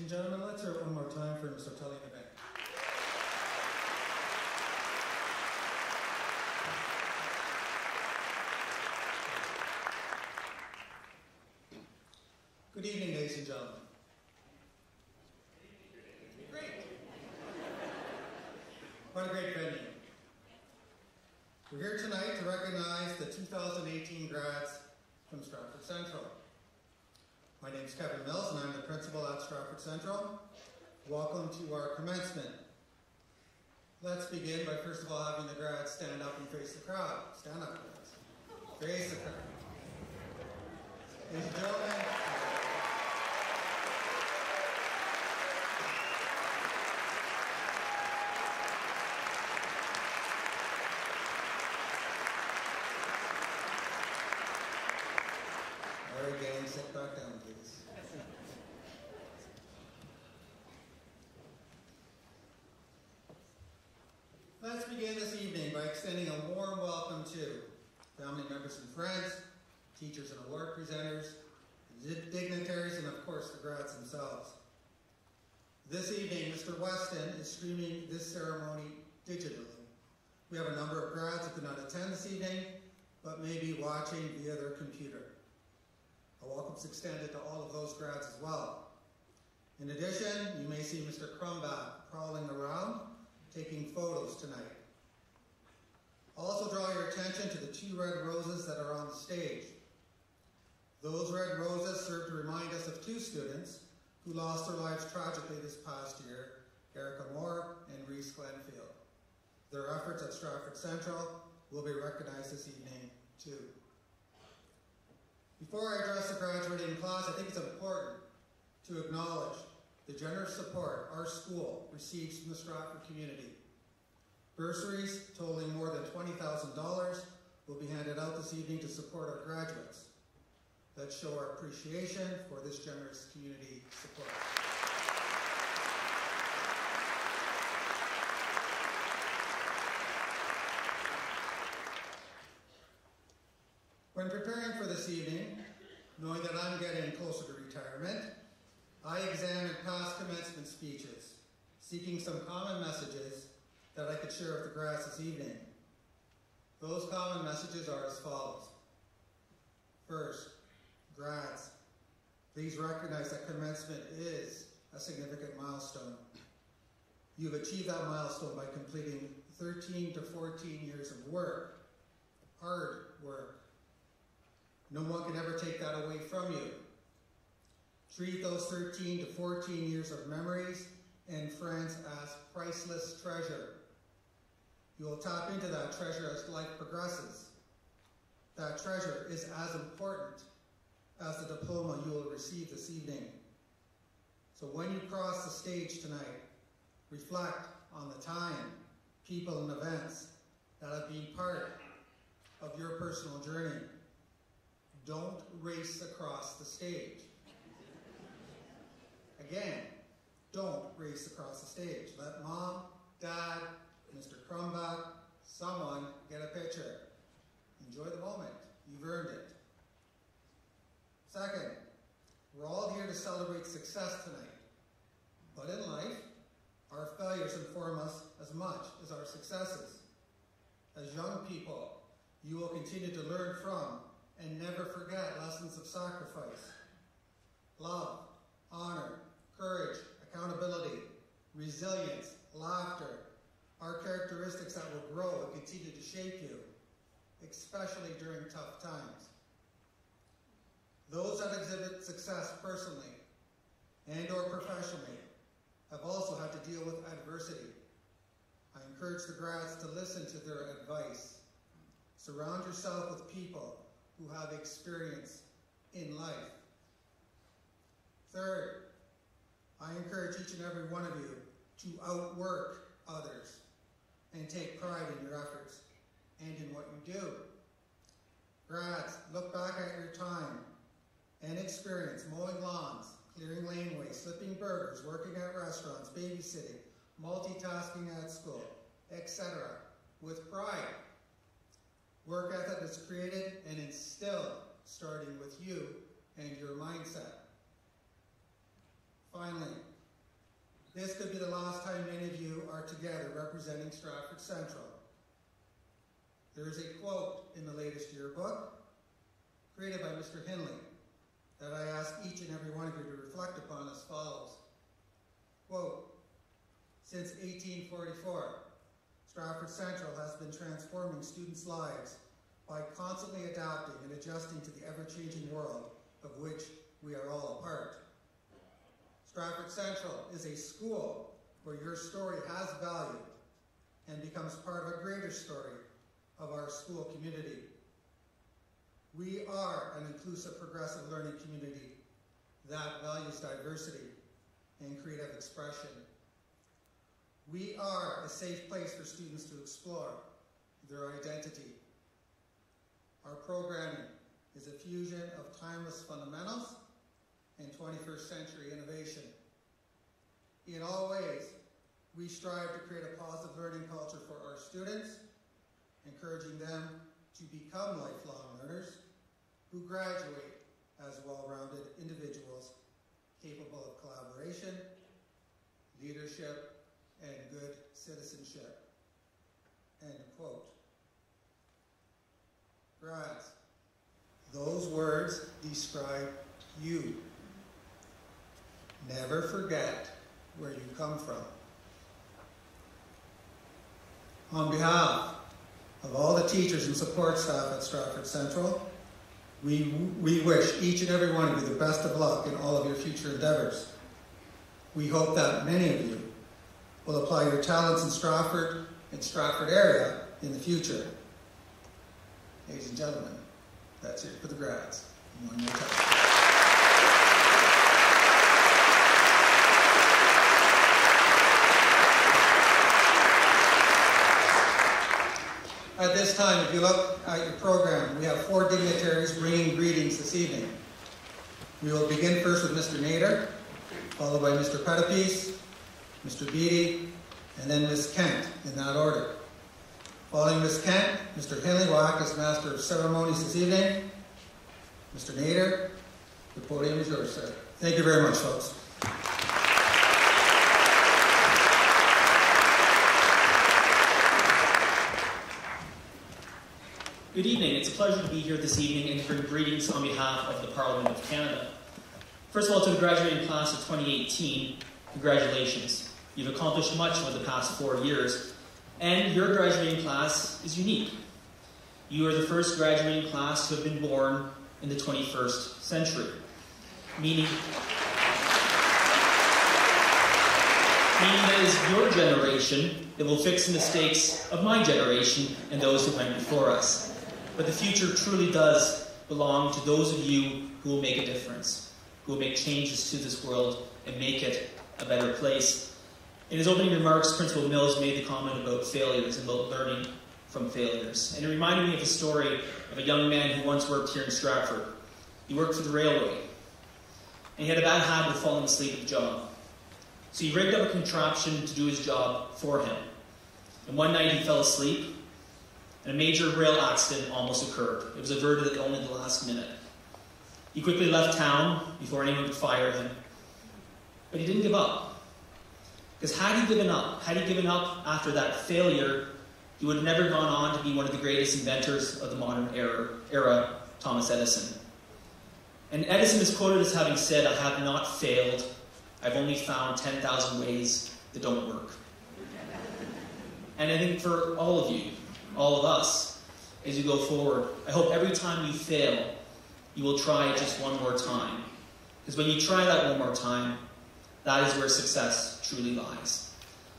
Ladies and gentlemen, let's hear it one more time for Mr. Tully in the back. Good evening, ladies and gentlemen. Great. What a great venue. We're here tonight to recognize the 2018 grads from Stratford Central. My name is Kevin Mills and I'm the principal at Stratford Central. Welcome to our commencement. Let's begin by first of all having the grads stand up and face the crowd. Stand up, grads. Face the crowd. Ladies and gentlemen, all right, gang, sit back down, please. Let's begin this evening by extending a warm welcome to family members and friends, teachers and award presenters, dignitaries, and of course the grads themselves. This evening, Mr. Weston is streaming this ceremony digitally. We have a number of grads who could not attend this evening, but may be watching via their computer. A welcome is extended to all of those grads as well. In addition, you may see Mr. Crumbach prowling around, taking photos tonight. Also draw your attention to the 2 red roses that are on the stage. Those red roses serve to remind us of 2 students who lost their lives tragically this past year, Erica Moore and Reese Glenfield. Their efforts at Stratford Central will be recognized this evening too. Before I address the graduating class, I think it's important to acknowledge the generous support our school receives from the Stratford community. Bursaries totaling more than $20,000 will be handed out this evening to support our graduates. Let's show our appreciation for this generous community support. When preparing for this evening, knowing that I'm getting closer to retirement, I examined past commencement speeches, seeking some common messages that I could share with the grads this evening. Those common messages are as follows. First, grads, please recognize that commencement is a significant milestone. You've achieved that milestone by completing 13 to 14 years of work, hard work. No one can ever take that away from you. Treat those 13 to 14 years of memories and friends as priceless treasure. You will tap into that treasure as life progresses. That treasure is as important as the diploma you will receive this evening. So when you cross the stage tonight, reflect on the time, people, and events that have been part of your personal journey. Don't race across the stage. Again, don't race across the stage. Let mom, dad, Mr. Crumbach, someone get a picture. Enjoy the moment. You've earned it. Second, we're all here to celebrate success tonight. But in life, our failures inform us as much as our successes. As young people, you will continue to learn from and never forget lessons of sacrifice, love, honor, courage, accountability, resilience, laughter are characteristics that will grow and continue to shape you, especially during tough times. Those that exhibit success personally and or professionally have also had to deal with adversity. I encourage the grads to listen to their advice. Surround yourself with people who have experience in life. Third, I encourage each and every one of you to outwork others and take pride in your efforts and in what you do. Grads, look back at your time and experience mowing lawns, clearing laneways, flipping burgers, working at restaurants, babysitting, multitasking at school, etc. with pride. Work ethic is created and instilled starting with you and your mindset. Finally, this could be the last time many of you are together representing Stratford Central. There is a quote in the latest yearbook, created by Mr. Hinley, that I ask each and every one of you to reflect upon as follows. Quote, since 1844, Stratford Central has been transforming students' lives by constantly adapting and adjusting to the ever-changing world of which we are all a part. Stratford Central is a school where your story has value and becomes part of a greater story of our school community. We are an inclusive, progressive learning community that values diversity and creative expression. We are a safe place for students to explore their identity. Our programming is a fusion of timeless fundamentals and 21st century innovation. In all ways, we strive to create a positive learning culture for our students, encouraging them to become lifelong learners who graduate as well-rounded individuals capable of collaboration, leadership, and good citizenship. End quote. Grads, those words describe you. Never forget where you come from. On behalf of all the teachers and support staff at Stratford Central, we wish each and every one of you the best of luck in all of your future endeavors. We hope that many of you will apply your talents in Stratford area in the future. Ladies and gentlemen, that's it for the grads. One more time. At this time, if you look at your program, we have 4 dignitaries bringing greetings this evening. We will begin first with Mr. Nader, followed by Mr. Pettipies, Mr. Beattie, and then Ms. Kent, in that order. Following Ms. Kent, Mr. Henley will act as Master of Ceremonies this evening. Mr. Nader, the podium is yours, sir. Thank you very much, folks. Good evening. It's a pleasure to be here this evening and to bring greetings on behalf of the Parliament of Canada. First of all, to the graduating class of 2018, congratulations. You've accomplished much over the past 4 years, and your graduating class is unique. You are the first graduating class to have been born in the 21st century, meaning that is your generation that will fix the mistakes of my generation and those who went before us. But the future truly does belong to those of you who will make a difference, who will make changes to this world and make it a better place. In his opening remarks, Principal Mills made the comment about failures and about learning from failures. And it reminded me of a story of a young man who once worked here in Stratford. He worked for the railway, and he had a bad habit of falling asleep at the job. So he rigged up a contraption to do his job for him. And one night he fell asleep, and a major rail accident almost occurred. It was averted at only the last minute. He quickly left town before anyone could fire him. But he didn't give up. Because had he given up after that failure, he would have never gone on to be one of the greatest inventors of the modern era, Thomas Edison. And Edison is quoted as having said, "I have not failed. I've only found 10,000 ways that don't work." And I think for all of you, all of us, as you go forward, I hope every time you fail, you will try it just one more time. Because when you try that one more time, that is where success truly lies.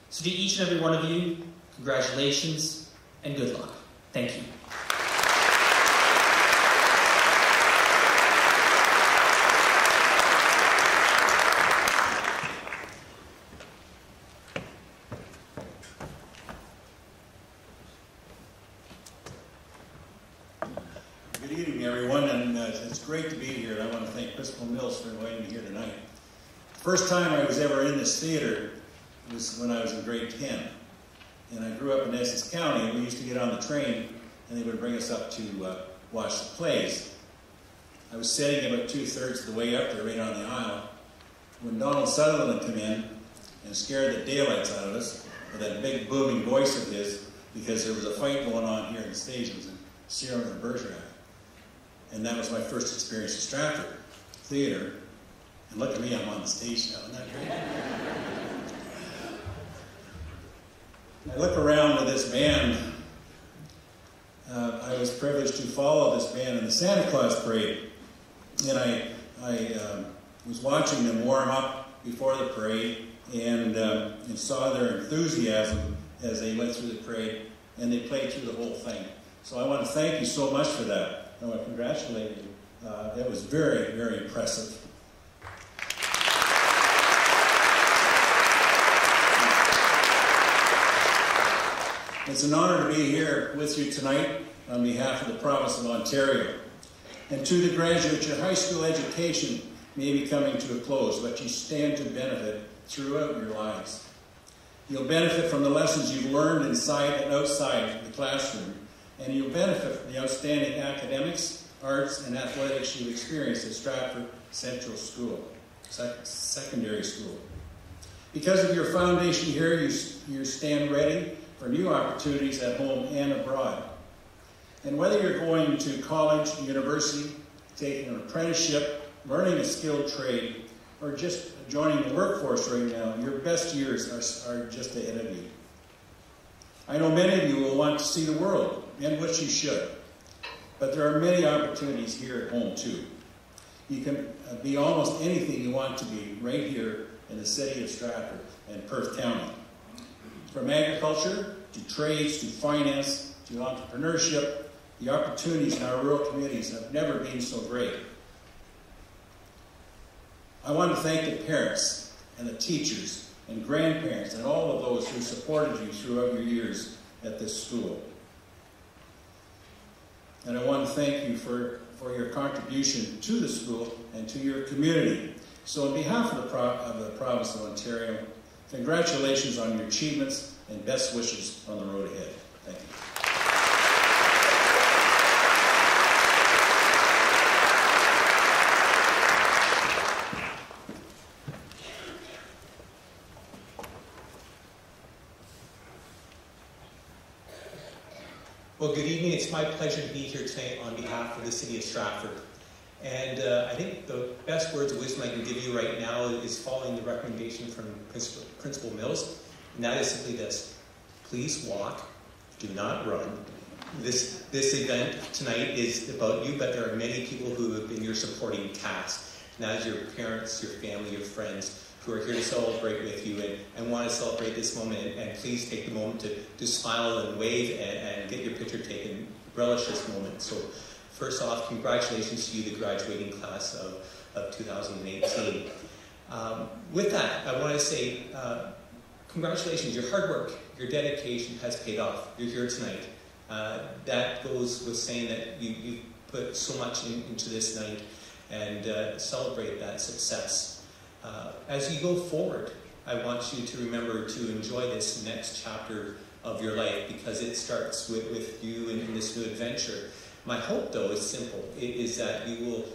So to each and every one of you, congratulations and good luck. Thank you. Good evening, everyone, and it's great to be here. And I want to thank Principal Mills for inviting me here tonight. The first time I was ever in this theater was when I was in grade 10. And I grew up in Essex County, and we used to get on the train, and they would bring us up to watch the plays. I was sitting about 2/3 of the way up there, right on the aisle, when Donald Sutherland came in, and scared the daylights out of us with that big booming voice of his, because there was a fight going on here in the stage. It was in Sierra and Bergerac. And that was my first experience at Stratford Theatre. And look at me, I'm on the stage now. Isn't that great? I look around to this band. I was privileged to follow this band in the Santa Claus Parade. And I was watching them warm up before the parade and saw their enthusiasm as they went through the parade, and they played through the whole thing. So I want to thank you so much for that. I want to congratulate you. It was very, very impressive. It's an honor to be here with you tonight on behalf of the province of Ontario. And to the graduates, your high school education may be coming to a close, but you stand to benefit throughout your lives. You'll benefit from the lessons you've learned inside and outside the classroom, and you'll benefit from the outstanding academics, arts, and athletics you've experienced at Stratford Central School, secondary school. Because of your foundation here, you stand ready for new opportunities at home and abroad. And whether you're going to college, university, taking an apprenticeship, learning a skilled trade, or just joining the workforce right now, your best years are just ahead of you. I know many of you will want to see the world, and which you should. But there are many opportunities here at home too. You can be almost anything you want to be right here in the city of Stratford and Perth County. From agriculture, to trades, to finance, to entrepreneurship, the opportunities in our rural communities have never been so great. I want to thank the parents and the teachers and grandparents and all of those who supported you throughout your years at this school. And I want to thank you for your contribution to the school and to your community. So on behalf of the province of Ontario, congratulations on your achievements and best wishes on the road ahead. Thank you. Well, good evening. It's my pleasure to be here tonight on behalf of the City of Stratford. And I think the best words of wisdom I can give you right now is following the recommendation from Principal Mills, and that is simply this: please walk, do not run. This event tonight is about you, but there are many people who have been your supporting cast. And that is your parents, your family, your friends, who are here to celebrate with you and want to celebrate this moment. And please take the moment to smile and wave and get your picture taken. Relish this moment. So first off, congratulations to you, the graduating class of 2018. With that, I want to say congratulations. Your hard work, your dedication has paid off. You're here tonight. That goes with saying that you put so much into this night, and celebrate that success. As you go forward, I want you to remember to enjoy this next chapter of your life, because it starts with you in this new adventure. My hope, though, is simple. It is that you will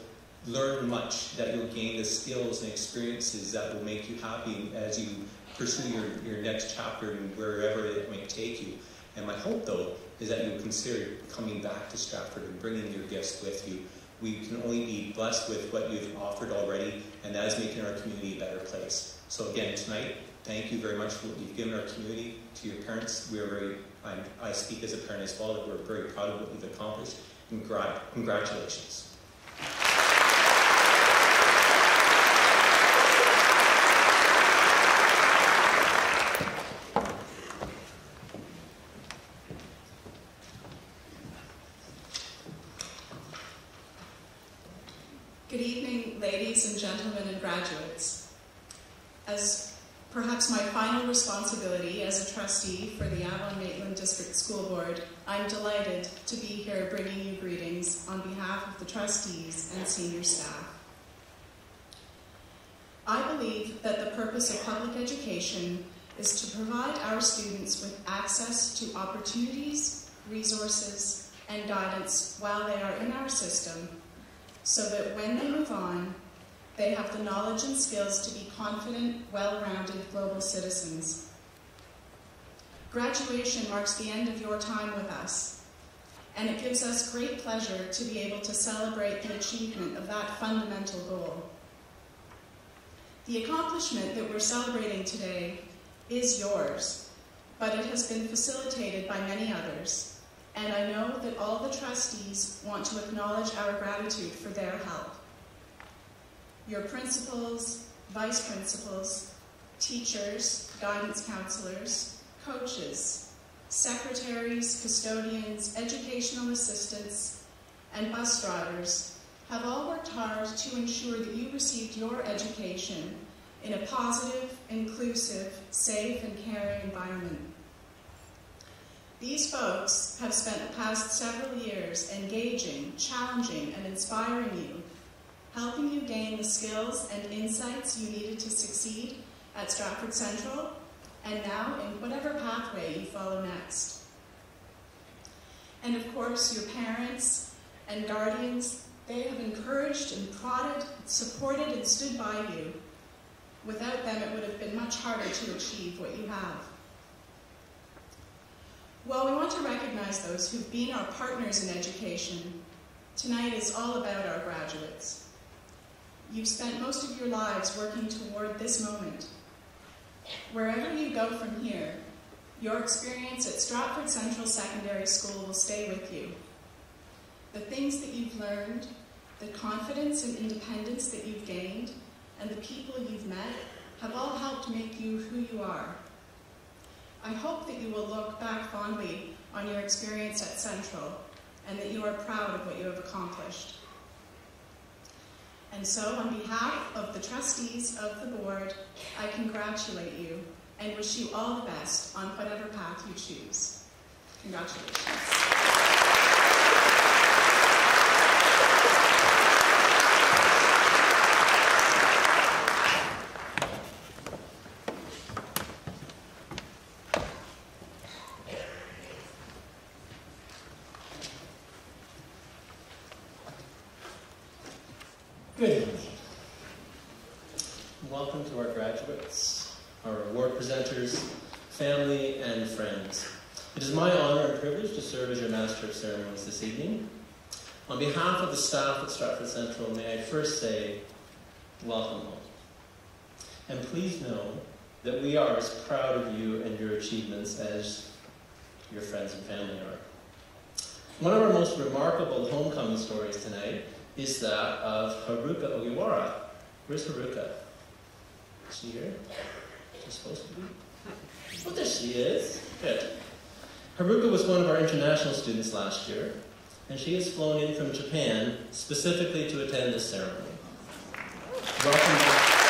learn much, that you'll gain the skills and experiences that will make you happy as you pursue your next chapter and wherever it might take you. And my hope, though, is that you'll consider coming back to Stratford and bringing your gifts with you. We can only be blessed with what you've offered already, and that is making our community a better place. So again, tonight, thank you very much for what you've given our community. To your parents, we are very, I speak as a parent as well, that we're very proud of what you've accomplished. Congratulations. Good evening, ladies and gentlemen and graduates. As perhaps my final responsibility as a trustee for the Avon-Maitland District School Board, I'm delighted to be here bringing you greetings on behalf of the trustees and senior staff. I believe that the purpose of public education is to provide our students with access to opportunities, resources, and guidance while they are in our system, so that when they move on, They have the knowledge and skills to be confident, well-rounded global citizens. Graduation marks the end of your time with us, and it gives us great pleasure to be able to celebrate the achievement of that fundamental goal. The accomplishment that we're celebrating today is yours, but it has been facilitated by many others, and I know that all the trustees want to acknowledge our gratitude for their help. Your principals, vice principals, teachers, guidance counselors, coaches, secretaries, custodians, educational assistants, and bus drivers have all worked hard to ensure that you received your education in a positive, inclusive, safe, and caring environment. These folks have spent the past several years engaging, challenging, and inspiring you, helping you gain the skills and insights you needed to succeed at Stratford Central, and now in whatever pathway you follow next. And of course, your parents and guardians, they have encouraged and prodded, supported, and stood by you. Without them, it would have been much harder to achieve what you have. While we want to recognize those who've been our partners in education, tonight is all about our graduates. You've spent most of your lives working toward this moment. Wherever you go from here, your experience at Stratford Central Secondary School will stay with you. The things that you've learned, the confidence and independence that you've gained, and the people you've met have all helped make you who you are. I hope that you will look back fondly on your experience at Central and that you are proud of what you have accomplished. And so, on behalf of the trustees of the board, I congratulate you and wish you all the best on whatever path you choose. Congratulations. Good evening. Welcome to our graduates, our award presenters, family, and friends. It is my honor and privilege to serve as your Master of Ceremonies this evening. On behalf of the staff at Stratford Central, may I first say, welcome home. And please know that we are as proud of you and your achievements as your friends and family are. One of our most remarkable homecoming stories tonight is that of Haruka Ogiwara. Where's Haruka? Is she here? She's supposed to be? Oh, there she is. Good. Haruka was one of our international students last year, and she has flown in from Japan specifically to attend this ceremony. Welcome back.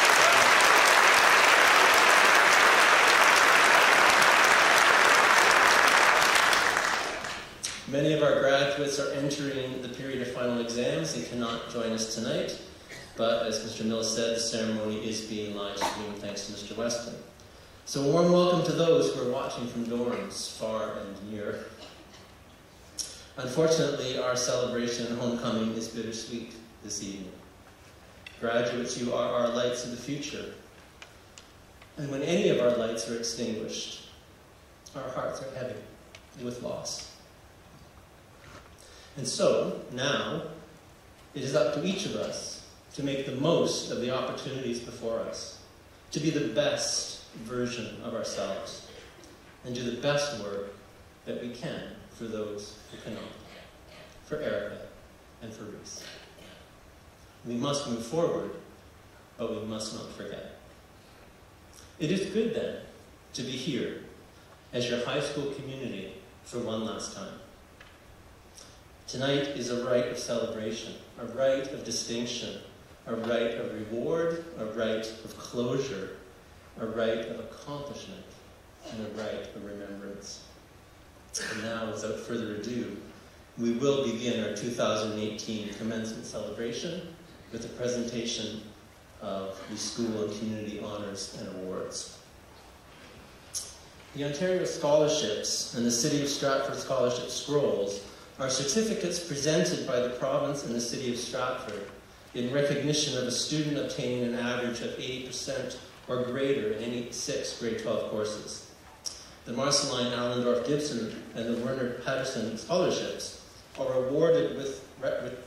Many of our graduates are entering the period of final exams and cannot join us tonight, but as Mr. Mills said, the ceremony is being live streamed thanks to Mr. Weston. So a warm welcome to those who are watching from dorms far and near. Unfortunately, our celebration and homecoming is bittersweet this evening. Graduates, you are our lights of the future. And when any of our lights are extinguished, our hearts are heavy with loss. And so, now, it is up to each of us to make the most of the opportunities before us, to be the best version of ourselves, and do the best work that we can for those who cannot, for Erica and for Reese. We must move forward, but we must not forget. It is good, then, to be here as your high school community for one last time. Tonight is a rite of celebration, a rite of distinction, a rite of reward, a rite of closure, a rite of accomplishment, and a rite of remembrance. And now, without further ado, we will begin our 2018 commencement celebration with a presentation of the school and community honors and awards. The Ontario Scholarships and the City of Stratford Scholarship Scrolls are certificates presented by the province and the City of Stratford in recognition of a student obtaining an average of 80% or greater in any 6 grade 12 courses. The Marceline Allendorf Gibson and the Werner Patterson scholarships are awarded with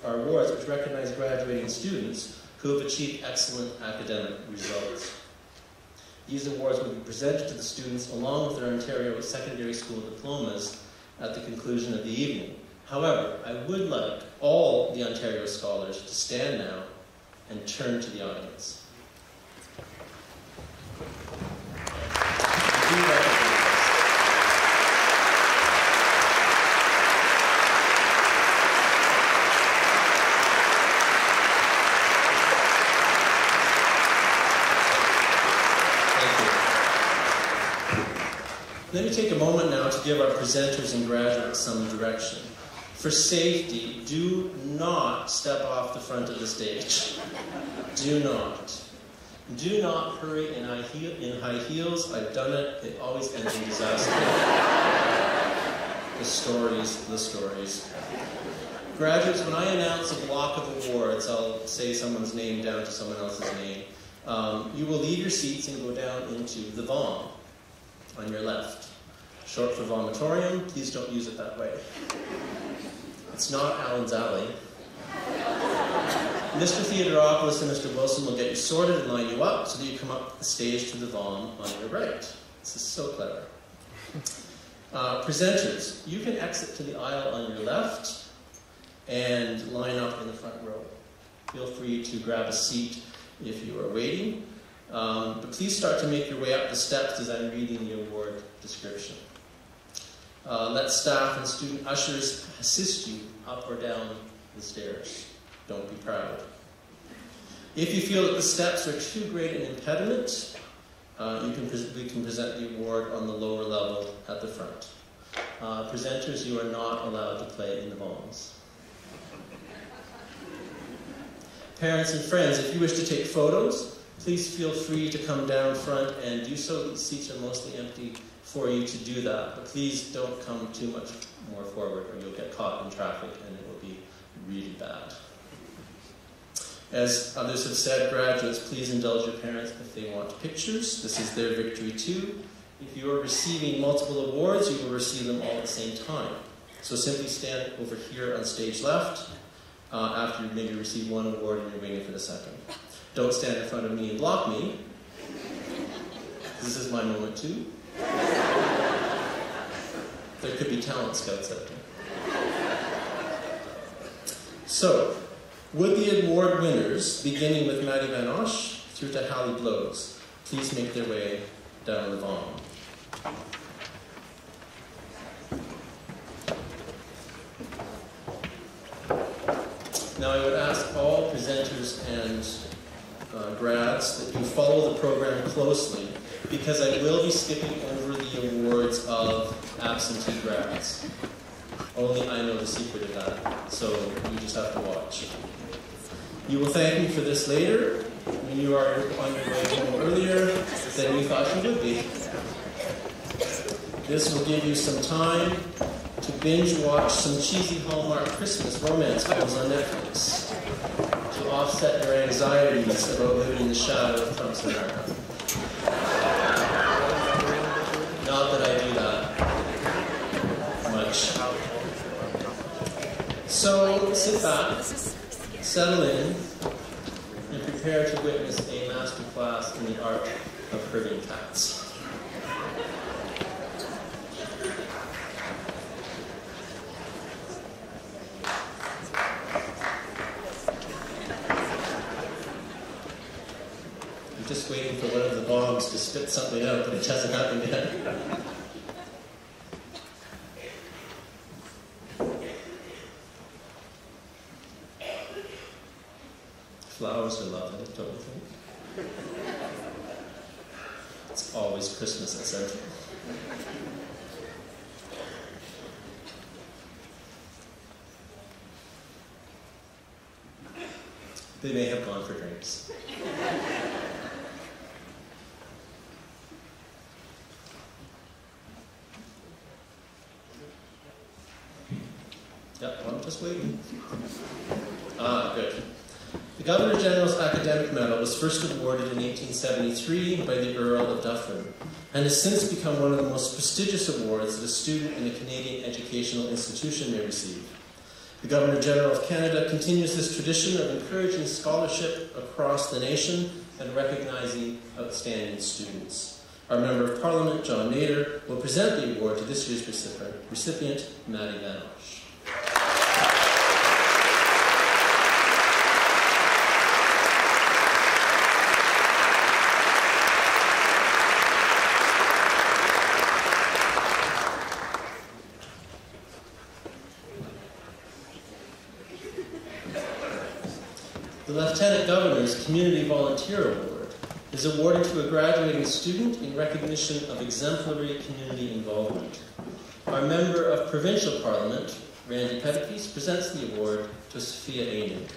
awards which recognize graduating students who have achieved excellent academic results. These awards will be presented to the students along with their Ontario secondary school diplomas at the conclusion of the evening. However, I would like all the Ontario scholars to stand now and turn to the audience. Let me take a moment now to give our presenters and graduates some direction. For safety, do not step off the front of the stage. Do not. Do not hurry in high heels. I've done it. It always ends in disaster. The stories. Graduates, when I announce a block of awards, I'll say someone's name down to someone else's name. You will leave your seats and go down into the vom on your left. Short for vomitorium. Please don't use it that way. It's not Allen's Alley. Mr. Theodoropoulos and Mr. Wilson will get you sorted and line you up so that you come up the stage to the vom on your right. This is so clever. Presenters, you can exit to the aisle on your left and line up in the front row. Feel free to grab a seat if you are waiting. But please start to make your way up the steps as I'm reading the award description. Let staff and student ushers assist you up or down the stairs. Don't be proud. If you feel that the steps are too great an impediment, we can present the award on the lower level at the front. Presenters, you are not allowed to play in the voms. Parents and friends, if you wish to take photos, please feel free to come down front and do so. The seats are mostly empty for you to do that, but please don't come too much more forward or you'll get caught in traffic and it will be really bad. As others have said, graduates, please indulge your parents if they want pictures. This is their victory too. If you are receiving multiple awards, you will receive them all at the same time. So simply stand over here on stage left after you maybe receive one award and you're waiting for the second. Don't stand in front of me and block me. This is my moment too. There could be talent scouts out there. So, would the award winners, beginning with Maddie Van Osh through to Hallie Blows, please make their way down the vom. Now I would ask all presenters and grads that you follow the program closely, because I will be skipping over the awards of absentee grads. Only I know the secret of that, so you just have to watch. You will thank me for this later, when you are on your way home earlier than you thought you would be. This will give you some time to binge watch some cheesy Hallmark Christmas romance films on Netflix, to offset your anxieties about living in the shadow of Trump's America. Not that I do that much. So sit back, settle in, and prepare to witness a masterclass in the art of herding cats. I'm just waiting for one of the bombs to spit something out, but it hasn't happened yet. Flowers are lovely, don't you think? It's always Christmas at Central. They may have gone for drinks. Yep, I'm just waiting. Good. The Governor-General's Academic Medal was first awarded in 1873 by the Earl of Dufferin, and has since become one of the most prestigious awards that a student in a Canadian educational institution may receive. The Governor-General of Canada continues this tradition of encouraging scholarship across the nation and recognizing outstanding students. Our Member of Parliament, John Nader, will present the award to this year's recipient Maddie Vanosh. The Lieutenant Governor's Community Volunteer Award is awarded to a graduating student in recognition of exemplary community involvement. Our Member of Provincial Parliament, Randy Pettipies, presents the award to Sophia Ainen.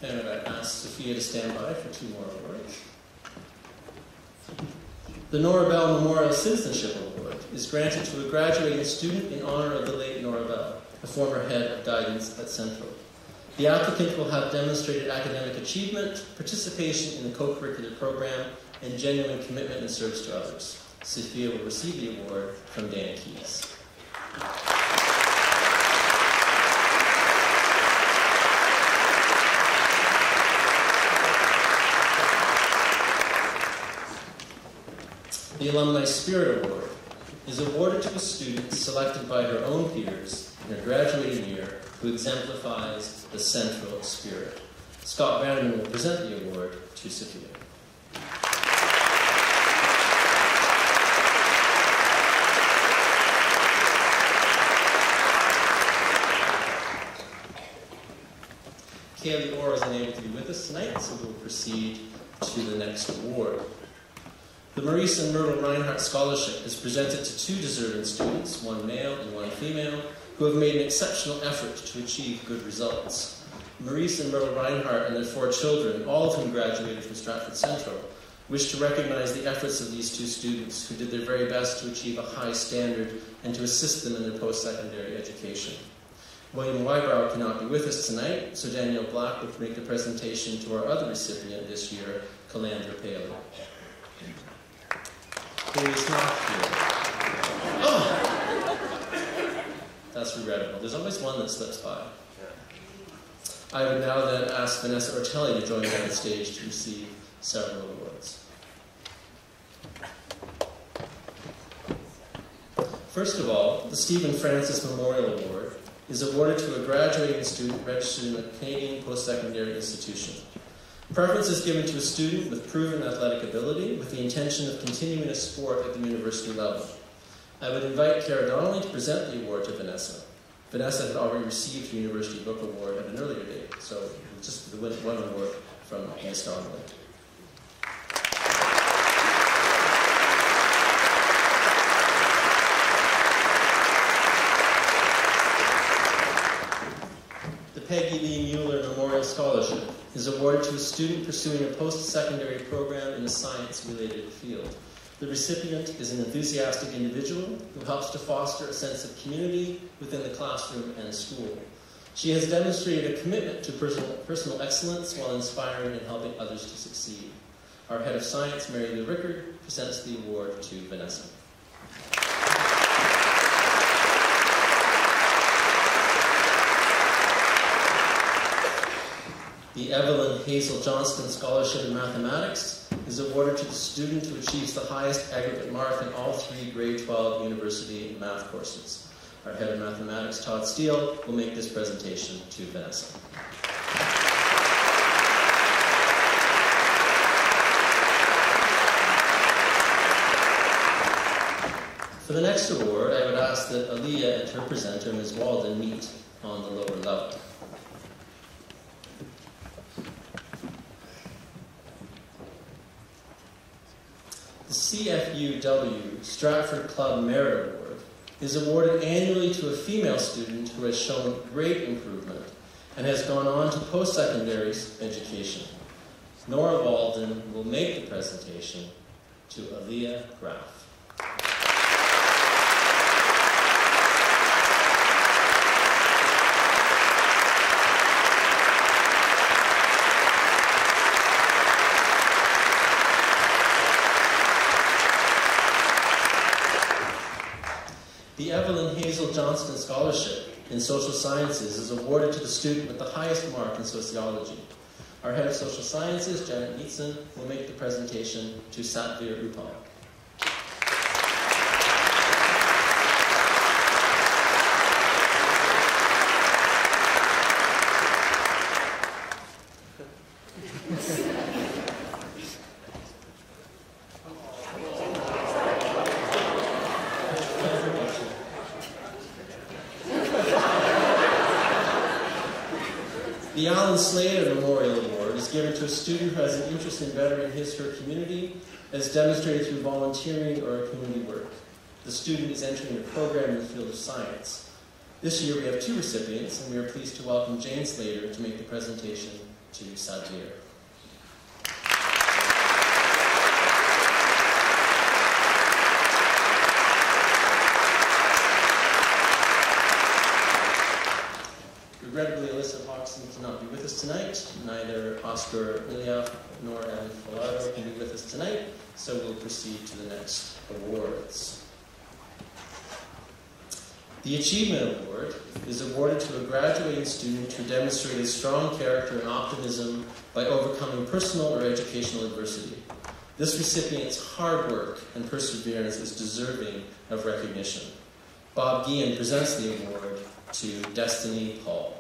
And I'd ask Sophia to stand by for two more awards. The Nora Bell Memorial Citizenship Award is granted to a graduating student in honor of the late Nora Bell, a former head of guidance at Central. The applicant will have demonstrated academic achievement, participation in the co-curricular program, and genuine commitment and service to others. Sophia will receive the award from Dan Keyes. The Alumni Spirit Award is awarded to a student selected by her own peers in her graduating year who exemplifies the Central spirit. Scott Vanderman will present the award to Sophia. Kaylee Orr is unable to be with us tonight, so we'll proceed to the next award. The Maurice and Myrtle Reinhardt Scholarship is presented to two deserving students, one male and one female, who have made an exceptional effort to achieve good results. Maurice and Myrtle Reinhardt and their 4 children, all of whom graduated from Stratford Central, wish to recognize the efforts of these 2 students who did their very best to achieve a high standard and to assist them in their post-secondary education. William Wybrow cannot be with us tonight, so Danielle Black will make the presentation to our other recipient this year, Calandra Paley. Who is not here. Oh! That's regrettable. There's always one that slips by. I would now then ask Vanessa Ortelli to join me on the stage to receive several awards. First of all, the Stephen Francis Memorial Award is awarded to a graduating student registered in a Canadian post-secondary institution. Preference is given to a student with proven athletic ability with the intention of continuing a sport at the university level. I would invite Cara Donnelly to present the award to Vanessa. Vanessa had already received the University Book Award at an earlier date, so just the one award from Ms. Donnelly. The Peggy Lee Mueller Memorial Scholarship is awarded to a student pursuing a post-secondary program in a science-related field. The recipient is an enthusiastic individual who helps to foster a sense of community within the classroom and school. She has demonstrated a commitment to personal excellence while inspiring and helping others to succeed. Our head of science, Mary Lou Rickard, presents the award to Vanessa. The Evelyn Hazel Johnston Scholarship in Mathematics is awarded to the student who achieves the highest aggregate mark in all 3 grade 12 university math courses. Our head of mathematics, Todd Steele, will make this presentation to Vanessa. For the next award, I would ask that Aaliyah and her presenter, Ms. Walden, meet on the lower level. The CFUW Stratford Club Merit Award is awarded annually to a female student who has shown great improvement and has gone on to post-secondary education. Nora Walden will make the presentation to Aaliyah Graff. The Evelyn Hazel Johnston Scholarship in Social Sciences is awarded to the student with the highest mark in sociology. Our Head of Social Sciences, Janet Neatson, will make the presentation to Satvir Upal. The Alan Slater Memorial Award is given to a student who has an interest in bettering his or her community, as demonstrated through volunteering or community work. The student is entering a program in the field of science. This year we have 2 recipients, and we are pleased to welcome Jane Slater to make the presentation to Satvir. Regrettably, Alyssa Hawkson cannot be with us tonight. Neither Oscar Ilya nor Anne Falardo can be with us tonight, so we'll proceed to the next awards. The Achievement Award is awarded to a graduating student who demonstrated strong character and optimism by overcoming personal or educational adversity. This recipient's hard work and perseverance is deserving of recognition. Bob Guillen presents the award to Destiny Paul.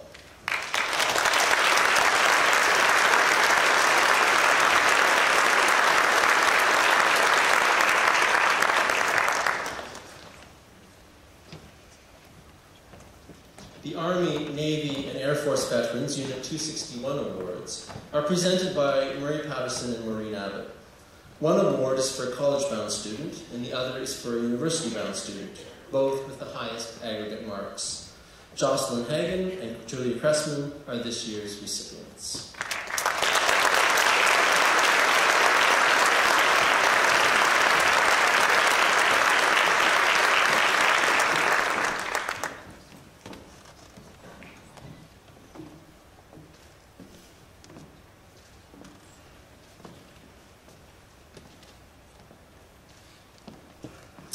The Army, Navy, and Air Force Veterans Unit 261 awards are presented by Murray Patterson and Maureen Abbott. One award is for a college-bound student, and the other is for a university-bound student, both with the highest aggregate marks. Jocelyn Hagen and Julia Cressman are this year's recipients.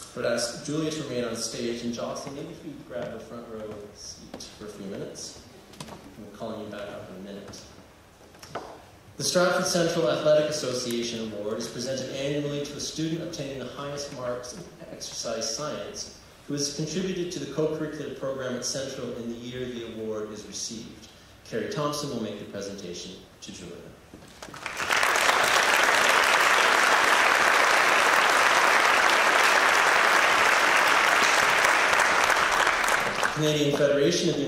I would ask Julia to remain on stage, and Jocelyn, maybe if you grab the front row seat for a few minutes. I'm calling you back up in a minute. The Stratford Central Athletic Association Award is presented annually to a student obtaining the highest marks in exercise science who has contributed to the co-curricular program at Central in the year the award is received. Carrie Thompson will make the presentation to Julia. The Canadian Federation of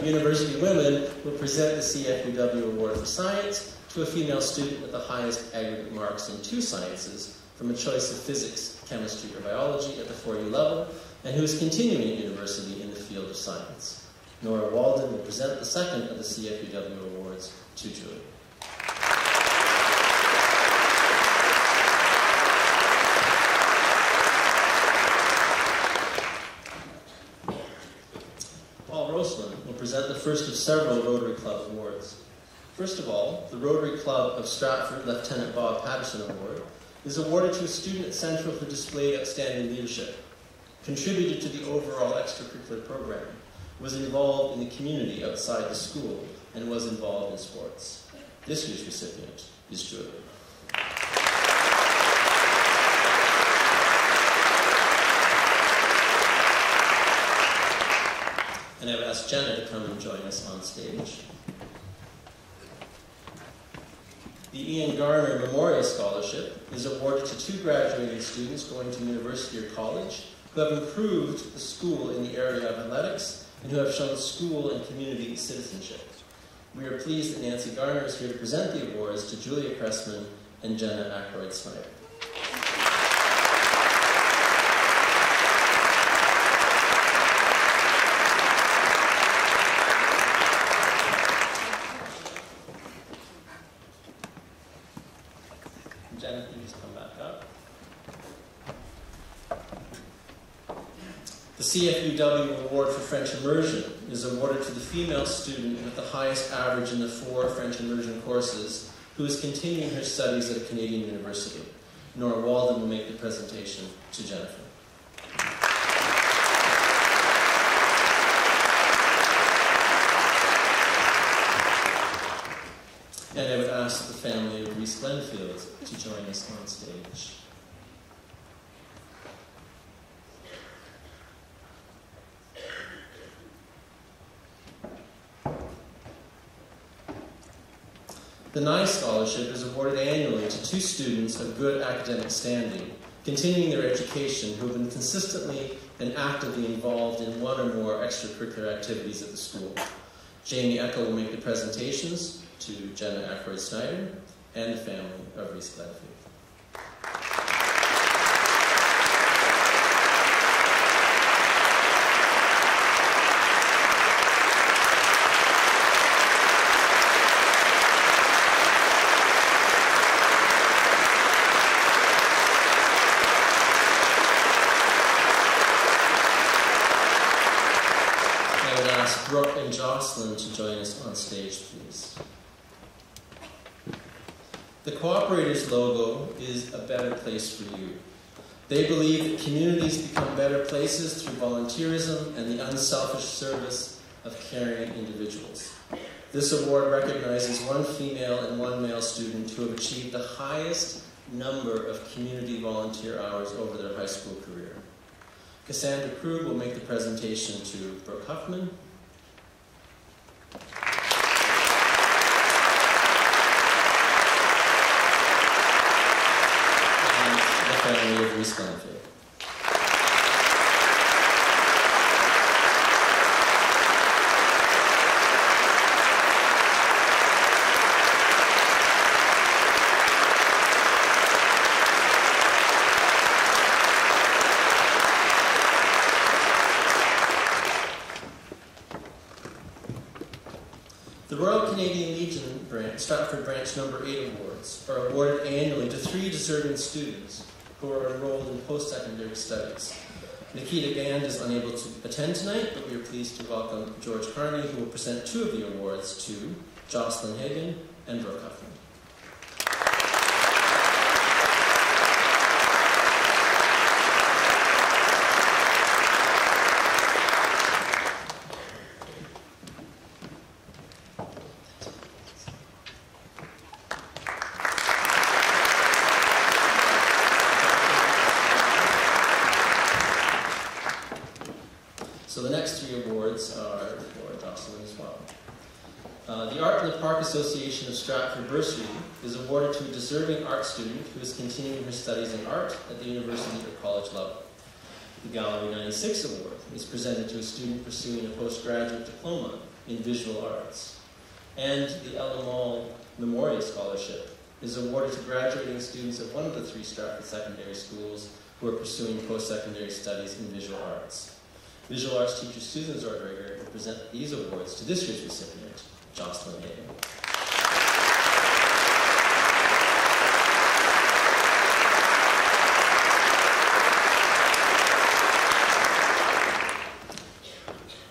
University Women will present the CFUW Award for Science to a female student with the highest aggregate marks in 2 sciences from a choice of physics, chemistry, or biology at the 4U level, and who is continuing at university in the field of science. Nora Walden will present the second of the CFUW Awards to Julie. Will present the first of several Rotary Club awards. First of all, the Rotary Club of Stratford Lieutenant Bob Patterson Award is awarded to a student at Central who displayed outstanding leadership, contributed to the overall extracurricular program, was involved in the community outside the school, and was involved in sports. This year's recipient is Julia. And I would ask Jenna to come and join us on stage. The Ian Garner Memorial Scholarship is awarded to 2 graduating students going to university or college who have improved the school in the area of athletics and who have shown school and community citizenship. We are pleased that Nancy Garner is here to present the awards to Julia Cressman and Jenna Ackroyd-Snyder. The CFUW Award for French Immersion is awarded to the female student with the highest average in the 4 French immersion courses who is continuing her studies at a Canadian university. Nora Walden will make the presentation to Jennifer. And I would ask the family of Reese Glenfield to join us on stage. The Nye Scholarship is awarded annually to 2 students of good academic standing, continuing their education, who have been consistently and actively involved in one or more extracurricular activities at the school. Jamie Eckel will make the presentations to Jenna Ackroyd-Snyder and the family of Reese Glenfield. Brooke and Jocelyn to join us on stage, please. The Cooperators logo is a better place for you. They believe that communities become better places through volunteerism and the unselfish service of caring individuals. This award recognizes 1 female and 1 male student who have achieved the highest number of community volunteer hours over their high school career. Cassandra Krug will make the presentation to Brooke Huffman. Family of Reese Glenfield. The Royal Canadian Legion branch, Stratford branch number 8 awards are awarded annually to 3 deserving students who are enrolled in post-secondary studies. Nikita Gand is unable to attend tonight, but we are pleased to welcome George Carney, who will present 2 of the awards to Jocelyn Hagan and Brooke Huffman. So the next 3 awards are for Jocelyn as well. The Art in the Park Association of Stratford Bursary is awarded to a deserving art student who is continuing her studies in art at the university or college level. The Gallery 96 Award is presented to a student pursuing a postgraduate diploma in visual arts. And the Ella Mall Memorial Scholarship is awarded to graduating students of one of the 3 Stratford secondary schools who are pursuing post-secondary studies in visual arts. Visual arts teacher Susan Zordreger will present these awards to this year's recipient, Jocelyn Hagan.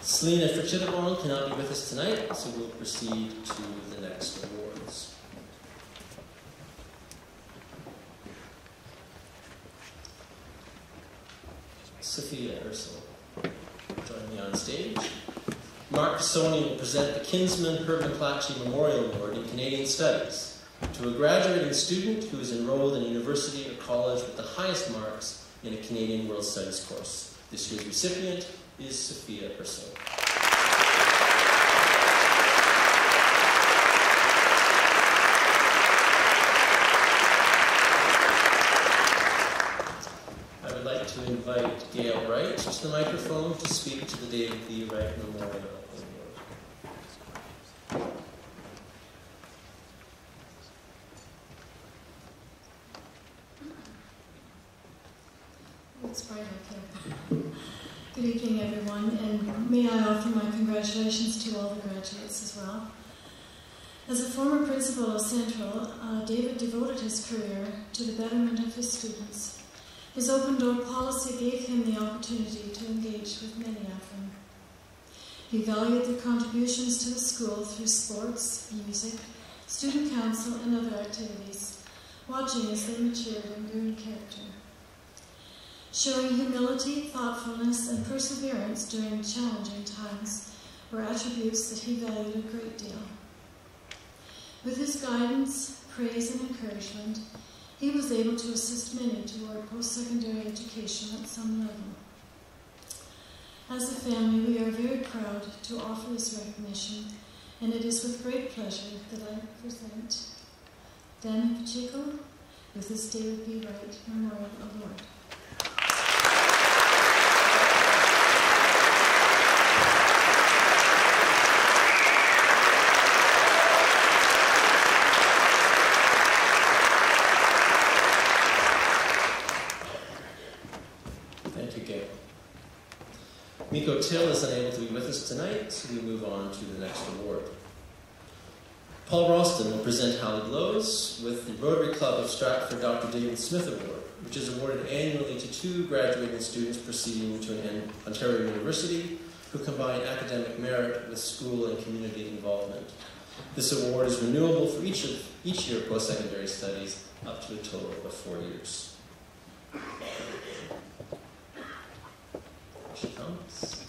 Selena Fritchitavon cannot be with us tonight, so we'll proceed to the next awards. Sophia Ursula, join me on stage. Mark Sony will present the Kinsman Herb McClatchy Memorial Award in Canadian Studies to a graduating student who is enrolled in a university or college with the highest marks in a Canadian World Studies course. This year's recipient is Sophia Ursula. I would like to invite Gail Wright to the microphone to speak to the David B. Wright Memorial Award. It's bright up here. Good evening, everyone, and may I offer my congratulations to all the graduates as well. As a former principal of Central, David devoted his career to the betterment of his students, His open-door policy gave him the opportunity to engage with many of them. He valued their contributions to the school through sports, music, student council, and other activities, watching as they matured and grew in character. Showing humility, thoughtfulness, and perseverance during challenging times were attributes that he valued a great deal. With his guidance, praise, and encouragement, he was able to assist many toward post-secondary education at some level. As a family, we are very proud to offer this recognition, and it is with great pleasure that I present Danny Pacheco with his David B. Wright Memorial Award. Miko Till is unable to be with us tonight, so we move on to the next award. Paul Ralston will present Hallie Blows with the Rotary Club of Stratford Dr. David Smith Award, which is awarded annually to 2 graduating students proceeding to an Ontario university who combine academic merit with school and community involvement. This award is renewable for each year of post-secondary studies up to a total of 4 years. She comes.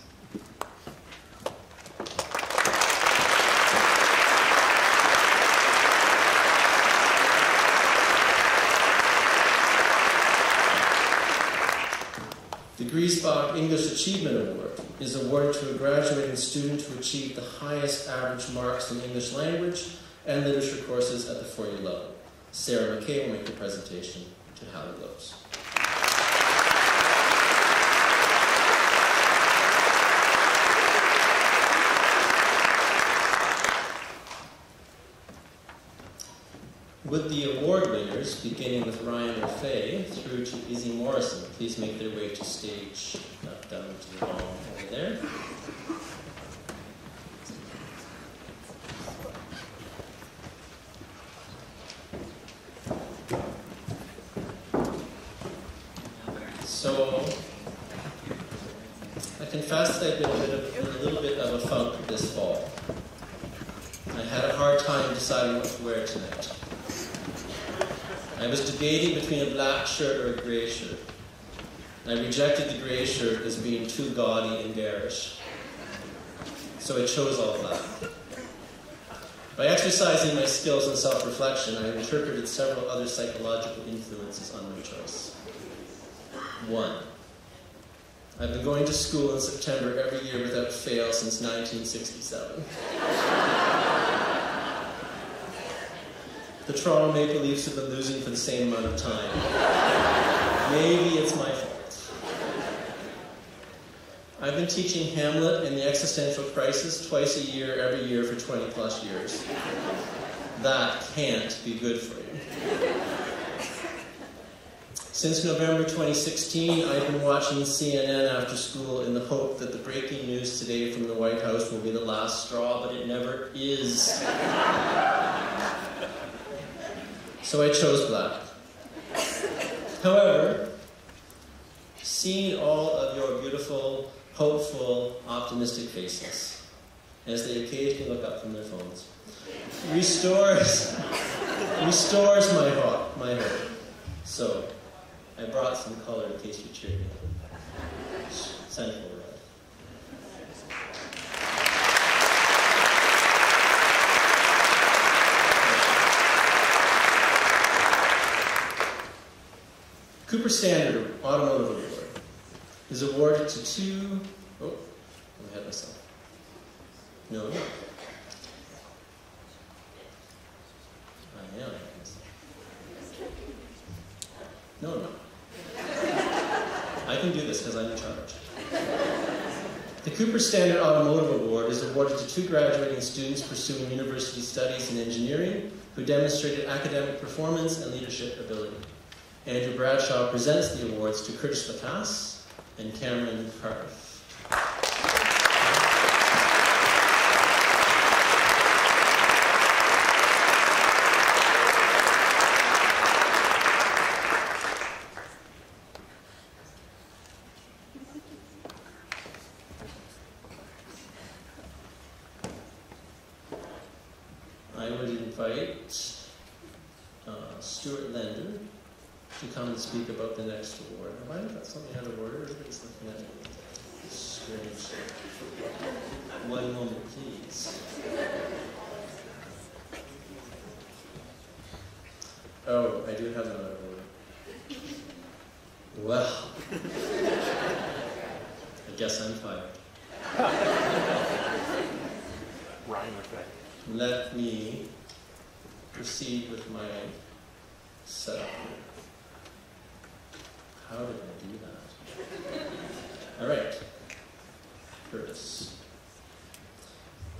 The Griesbach English Achievement Award is awarded to a graduating student who achieved the highest average marks in English language and literature courses at the 4-year level. Sarah McKay will make the presentation to Hallie Blows. Would the award winners, beginning with Ryan Orfei through to Izzy Morrison, please make their way to stage, down to the wall over there. So, I confess that I've been in a little bit of a funk this fall. I had a hard time deciding what to wear tonight. I was debating between a black shirt or a grey shirt. I rejected the grey shirt as being too gaudy and garish. So I chose all black. By exercising my skills in self-reflection, I interpreted several other psychological influences on my choice. 1. I've been going to school in September every year without fail since 1967. The Toronto Maple Leafs have been losing for the same amount of time. Maybe it's my fault. I've been teaching Hamlet and the Existential Crisis twice a year, every year for 20 plus years. That can't be good for you. Since November 2016, I've been watching CNN after school in the hope that the breaking news today from the White House will be the last straw, but it never is. So I chose black. However, seeing all of your beautiful, hopeful, optimistic faces, as they occasionally look up from their phones, restores my hope. So, I brought some color in case you cheered me. Central red. Cooper Standard Automotive Award is awarded to 2... Oh, I'm ahead of myself. No. I am ahead of myself. No. I can do this because I'm in charge. The Cooper Standard Automotive Award is awarded to 2 graduating students pursuing university studies in engineering who demonstrated academic performance and leadership ability. Andrew Bradshaw presents the awards to Curtis Lacasse and Cameron Cardiff. invite Stuart Lender to come and speak about the next award. Have I got something out of order? Everybody's looking at me. Strange. One moment, please. Oh, I do have another order. Well, I guess I'm fired. Rhyme effect. Let me proceed with my setup here. How did I do that? All right. Curtis.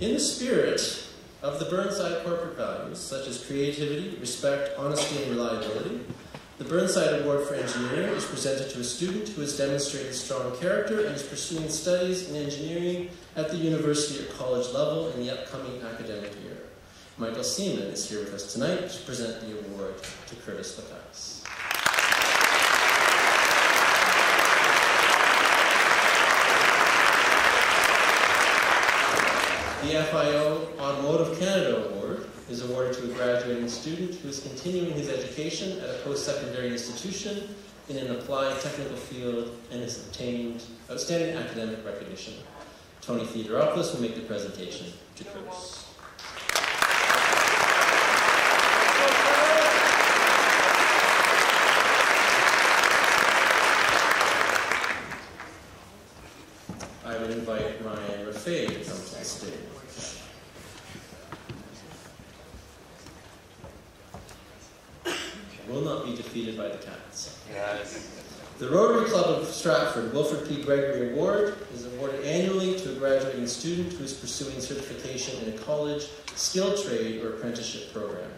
In the spirit of the Burnside corporate values, such as creativity, respect, honesty, and reliability, the Burnside Award for Engineering is presented to a student who has demonstrated strong character and is pursuing studies in engineering at the university or college level in the upcoming academic year. Michael Seaman is here with us tonight to present the award to Curtis Lapace. The FIO Automotive Canada Award is awarded to a graduating student who is continuing his education at a post-secondary institution in an applied technical field and has obtained outstanding academic recognition. Tony Theodoropoulos will make the presentation to Curtis. I would invite Ryan Raffay to come to the stage. Will not be defeated by the cats. Yes. The Rotary Club of Stratford Wilfred P. Gregory Award is awarded annually to a graduating student who is pursuing certification in a college, skilled trade, or apprenticeship program.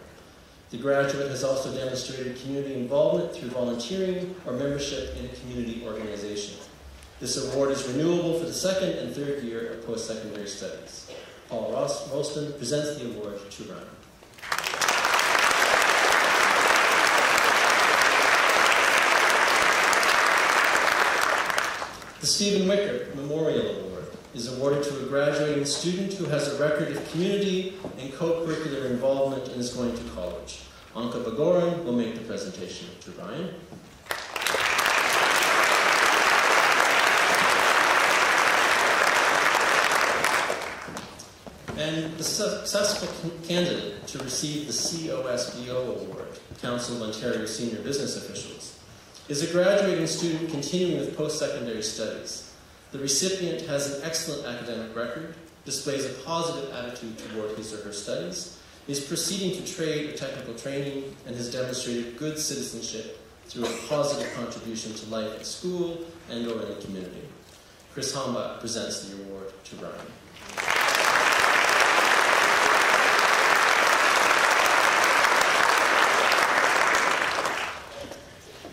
The graduate has also demonstrated community involvement through volunteering or membership in a community organization. This award is renewable for the second and third year of post-secondary studies. Paul Ralston presents the award to Ryan. The Stephen Wicker Memorial Award is awarded to a graduating student who has a record of community and co-curricular involvement and is going to college. Anka Bagoran will make the presentation to Ryan. And the successful candidate to receive the COSBO Award, Council of Ontario Senior Business Officials, is a graduating student continuing with post-secondary studies. The recipient has an excellent academic record, displays a positive attitude toward his or her studies, is proceeding to trade or technical training, and has demonstrated good citizenship through a positive contribution to life at school and or in the community. Chris Hambach presents the award to Ryan.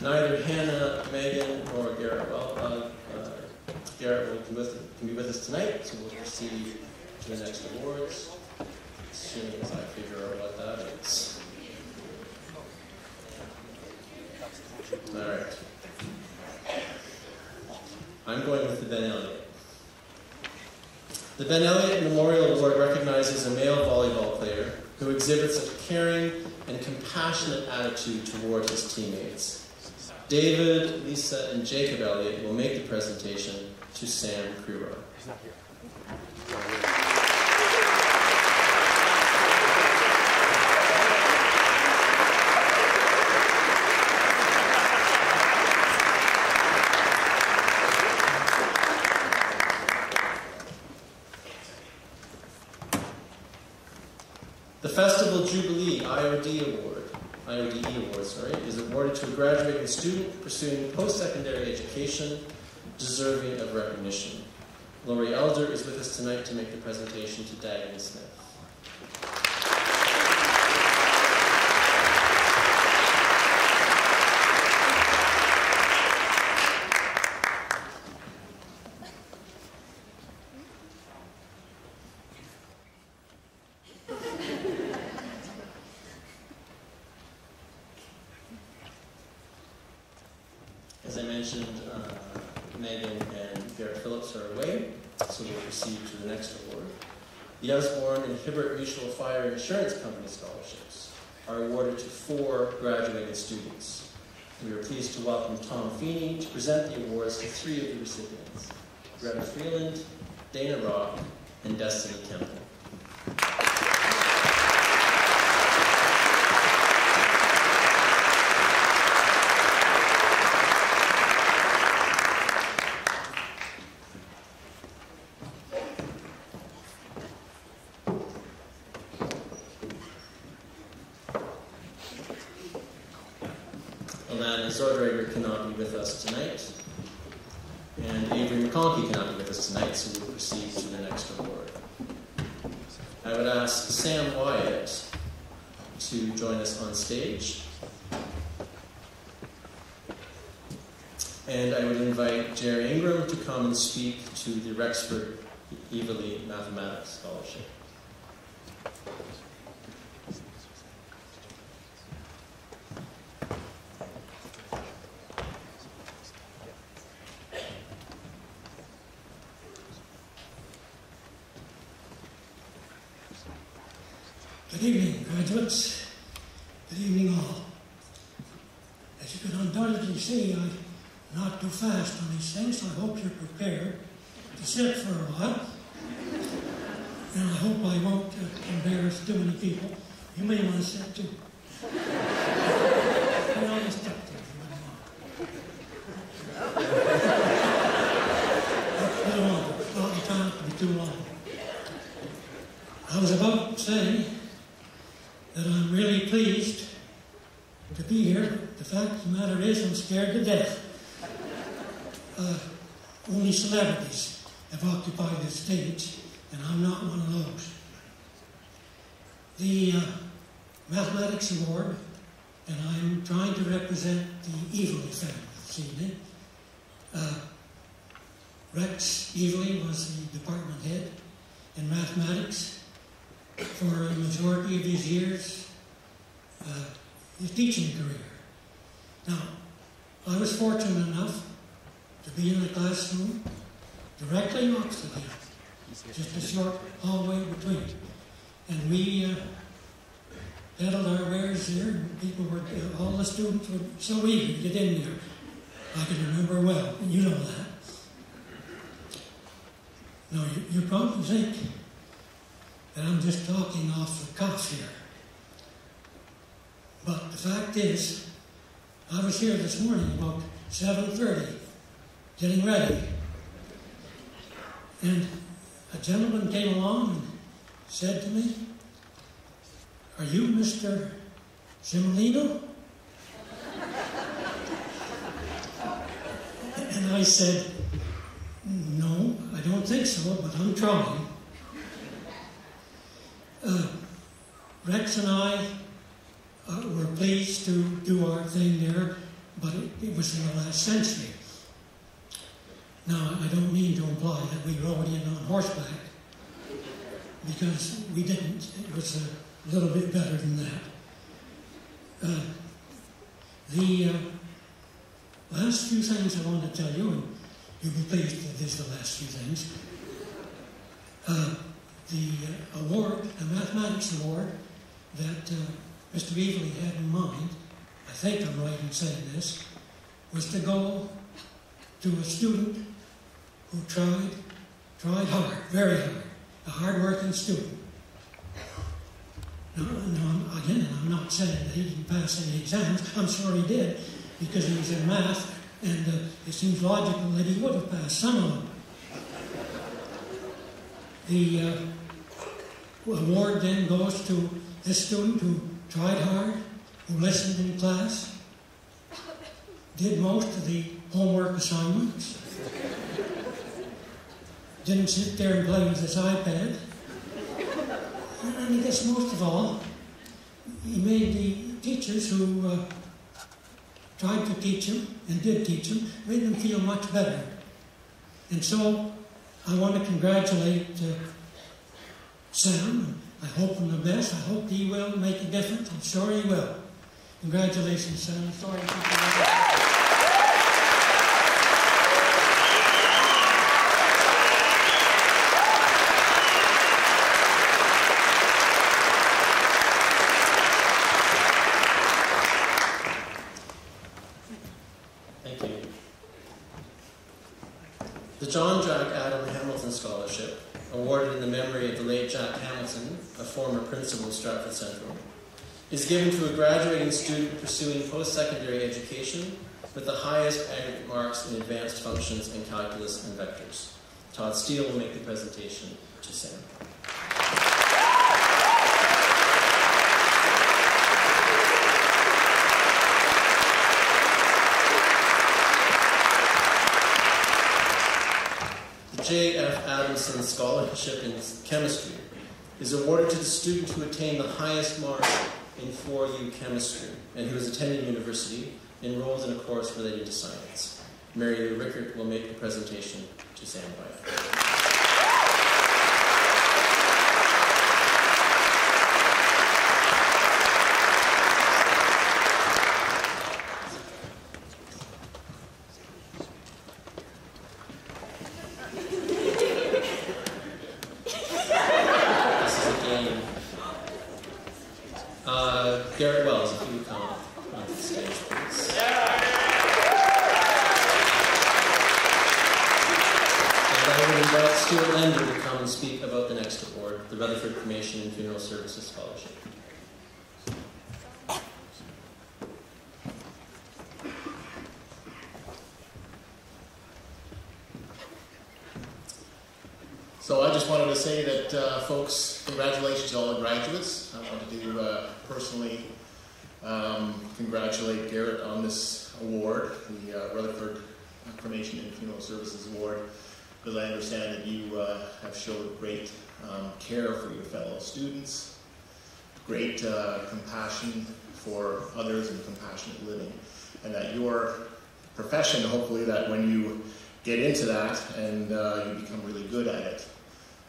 Neither Hannah, Megan, nor Garrett Garrett can be with us tonight, so we'll proceed to the next awards as soon as I figure out what that is. All right. I'm going with the Ben Elliott. The Ben Elliott Memorial Award recognizes a male volleyball player who exhibits a caring and compassionate attitude toward his teammates. David, Lisa, and Jacob Elliott will make the presentation to Sam Crewer. He's not here. The Festival Jubilee IODE Award is awarded to a graduating student pursuing post-secondary education deserving of recognition. Laurie Elder is with us tonight to make the presentation to Dagny Smith. As I mentioned, Megan and Garrett Phillips are away, so we'll proceed to the next award. The Osborne and Hibbert Mutual Fire Insurance Company scholarships are awarded to 4 graduating students. We are pleased to welcome Tom Feeney to present the awards to 3 of the recipients, Greta Freeland, Dana Rock, and Destiny Temple. Alana Zordrager cannot be with us tonight, and Avery McConkey cannot be with us tonight, so we'll proceed to the next award. I would ask Sam Wyatt to join us on stage, and I would invite Jerry Ingram to come and speak to the Rexford Evely Mathematics Scholarship. Good evening, graduates. Good evening, all. As you can undoubtedly see, I'm not too fast on these things, so I hope you're prepared to sit for a while. And I hope I won't embarrass too many people. You may want to sit too. I'll just stop there for a while. Too long. Not the time to be too long. I was about to say that I'm really pleased to be here. The fact of the matter is I'm scared to death. Only celebrities have occupied this stage, and I'm not one of those. The Mathematics Award, and I'm trying to represent the Evely family this evening. Rex Evely was the department head in mathematics for a majority of his years, his teaching career. Now, I was fortunate enough to be in the classroom directly opposite him, just a short hallway between. And we peddled our wares there, and people were, all the students were so eager to get in there. I can remember well, and you know that. Now, you probably think that I'm just talking off the cuff here. But the fact is, I was here this morning about 7:30, getting ready. And a gentleman came along and said to me, "Are you Mr. Simolino?" And I said, "No, I don't think so, but I'm trying." Rex and I were pleased to do our thing there, but it was in the last century. Now, I don't mean to imply that we rode in on horseback, because we didn't. It was a little bit better than that. The last few things I want to tell you, and you'll be pleased that this is the last few things. The award, the Mathematics Award, that Mr. Evely had in mind, I think I'm right in saying this, was to go to a student who tried hard, very hard, a hard-working student. Now, again, I'm not saying that he didn't pass any exams. I'm sure he did, because he was in math, and it seems logical that he would have passed some of them. The award then goes to this student who tried hard, who listened in class, did most of the homework assignments, didn't sit there and play with his iPad, and I guess most of all, he made the teachers who tried to teach him and did teach him, made them feel much better. And so I want to congratulate Sam. I hope him the best. I hope he will make a difference. I'm sure he will. Congratulations, Sam. Sorry for The John Jack Adam Hamilton Scholarship, awarded in the memory of the late Jack Hamilton, a former principal of Stratford Central, is given to a graduating student pursuing post-secondary education with the highest aggregate marks in advanced functions in calculus and vectors. Todd Steele will make the presentation to Sam. The J.F. Adamson Scholarship in Chemistry is awarded to the student who attained the highest mark in 4U Chemistry and who is attending university enrolled in a course related to science. Mary Lou Rickert will make the presentation to Sam Wyatt. Garrett Wells, if you would come on the stage, please. And I would invite Stuart Lender to come and speak about the next award, the Rutherford Cremation and Funeral Services Scholarship. So I just wanted to say that, folks, congratulations to all the graduates. I wanted to personally congratulate Garrett on this award, the Rutherford Cremation and Funeral Services Award, because I understand that you have showed great care for your fellow students, great compassion for others and compassionate living, and that your profession, hopefully, that when you get into that and you become really good at it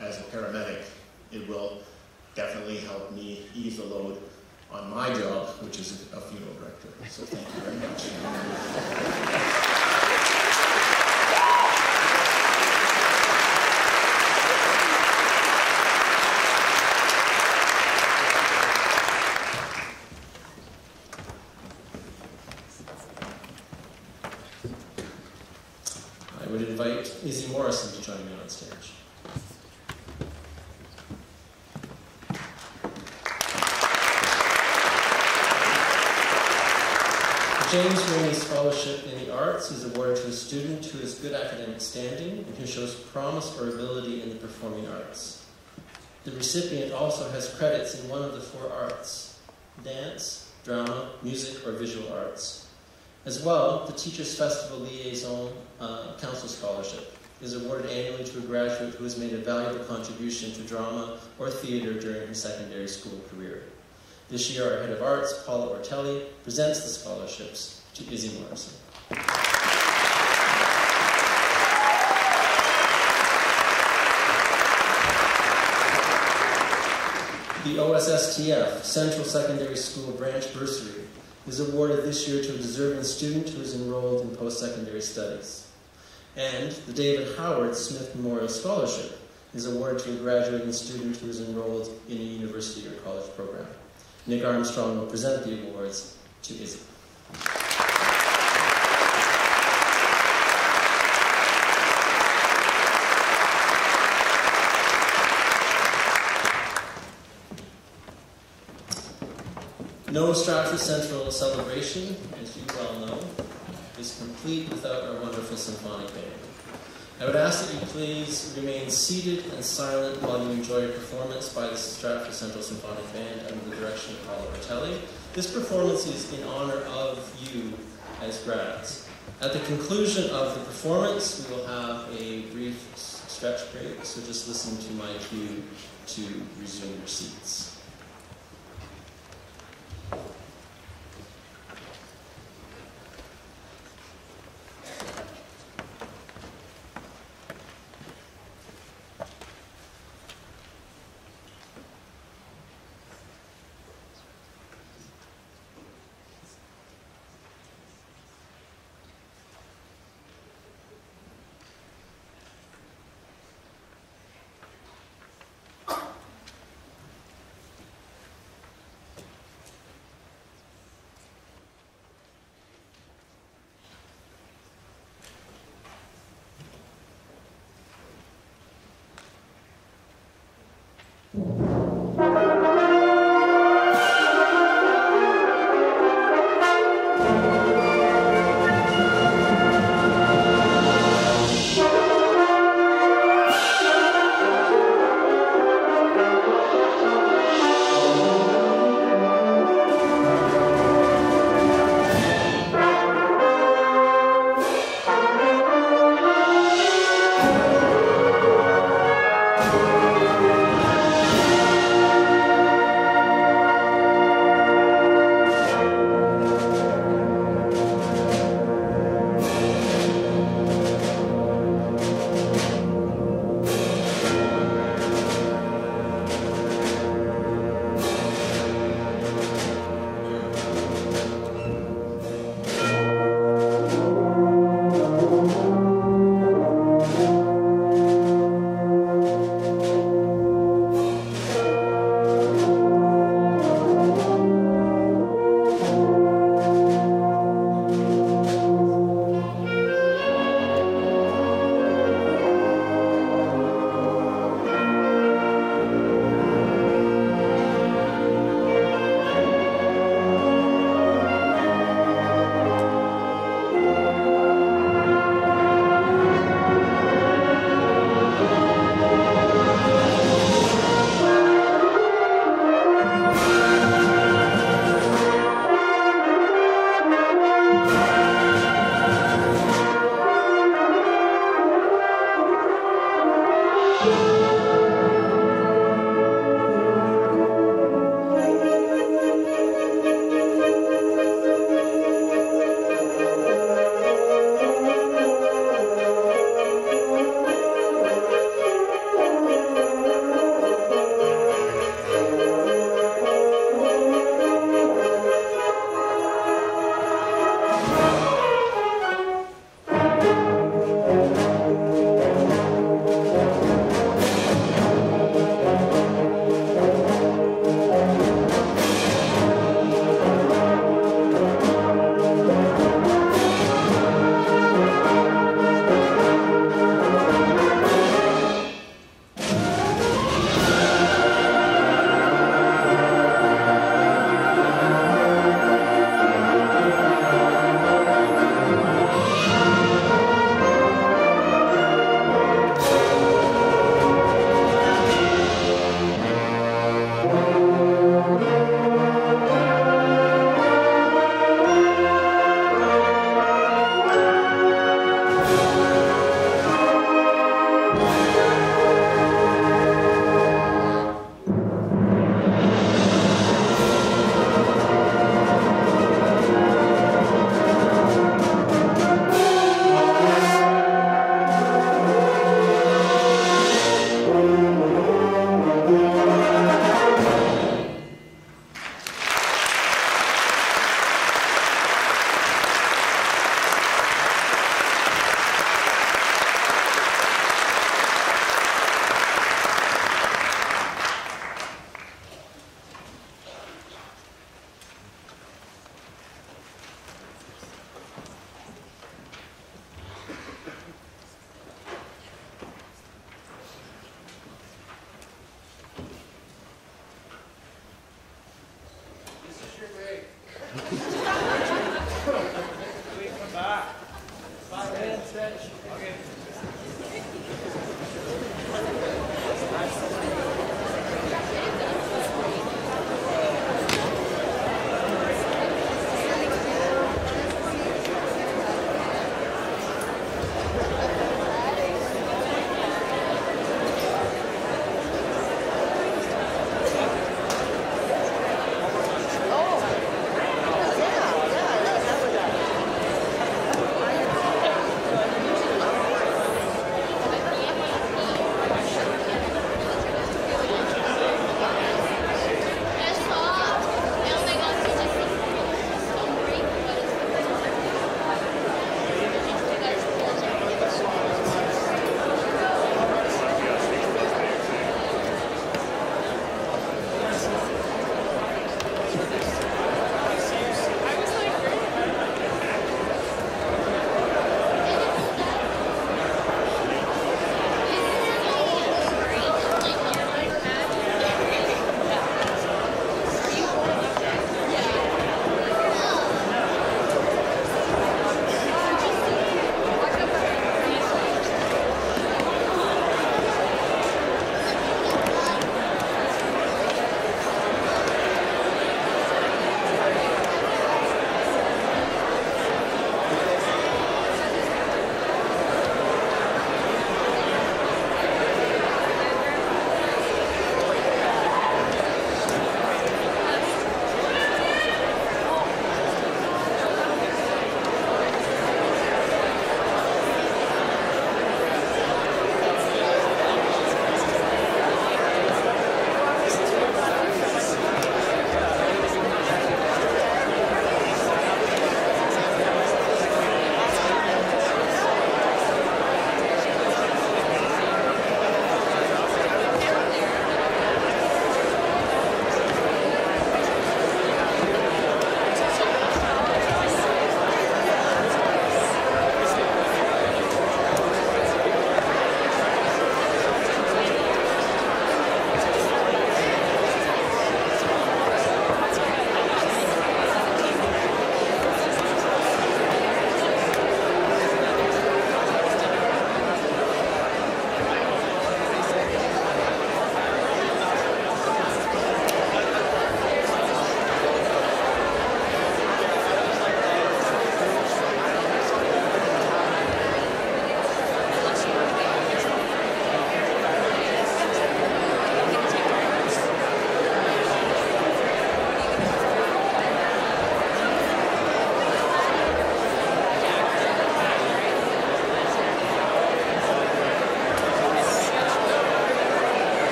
as a paramedic, it will definitely help me ease the load on my job, which is a funeral director. So thank you very much. I would invite Izzy Morrison to join me on stage. James Rainey Scholarship in the Arts is awarded to a student who has good academic standing and who shows promise or ability in the performing arts. The recipient also has credits in one of the 4 arts: dance, drama, music, or visual arts. As well, the Teachers Festival Liaison Council Scholarship is awarded annually to a graduate who has made a valuable contribution to drama or theater during her secondary school career. This year, our Head of Arts, Paula Ortelli, presents the scholarships to Izzy Morrison. The OSSTF, Central Secondary School Branch Bursary, is awarded this year to a deserving student who is enrolled in post-secondary studies. And the David Howard Smith Memorial Scholarship is awarded to a graduating student who is enrolled in a university or college program. Nick Armstrong will present the awards to Izzy. No Stratford Central celebration, as you well know, is complete without our wonderful symphonic band. I would ask that you please remain seated and silent while you enjoy a performance by the Stratford Central Symphonic Band under the direction of Paula Ortelli. This performance is in honor of you as grads. At the conclusion of the performance, we will have a brief stretch break, so just listen to my cue to resume your seats.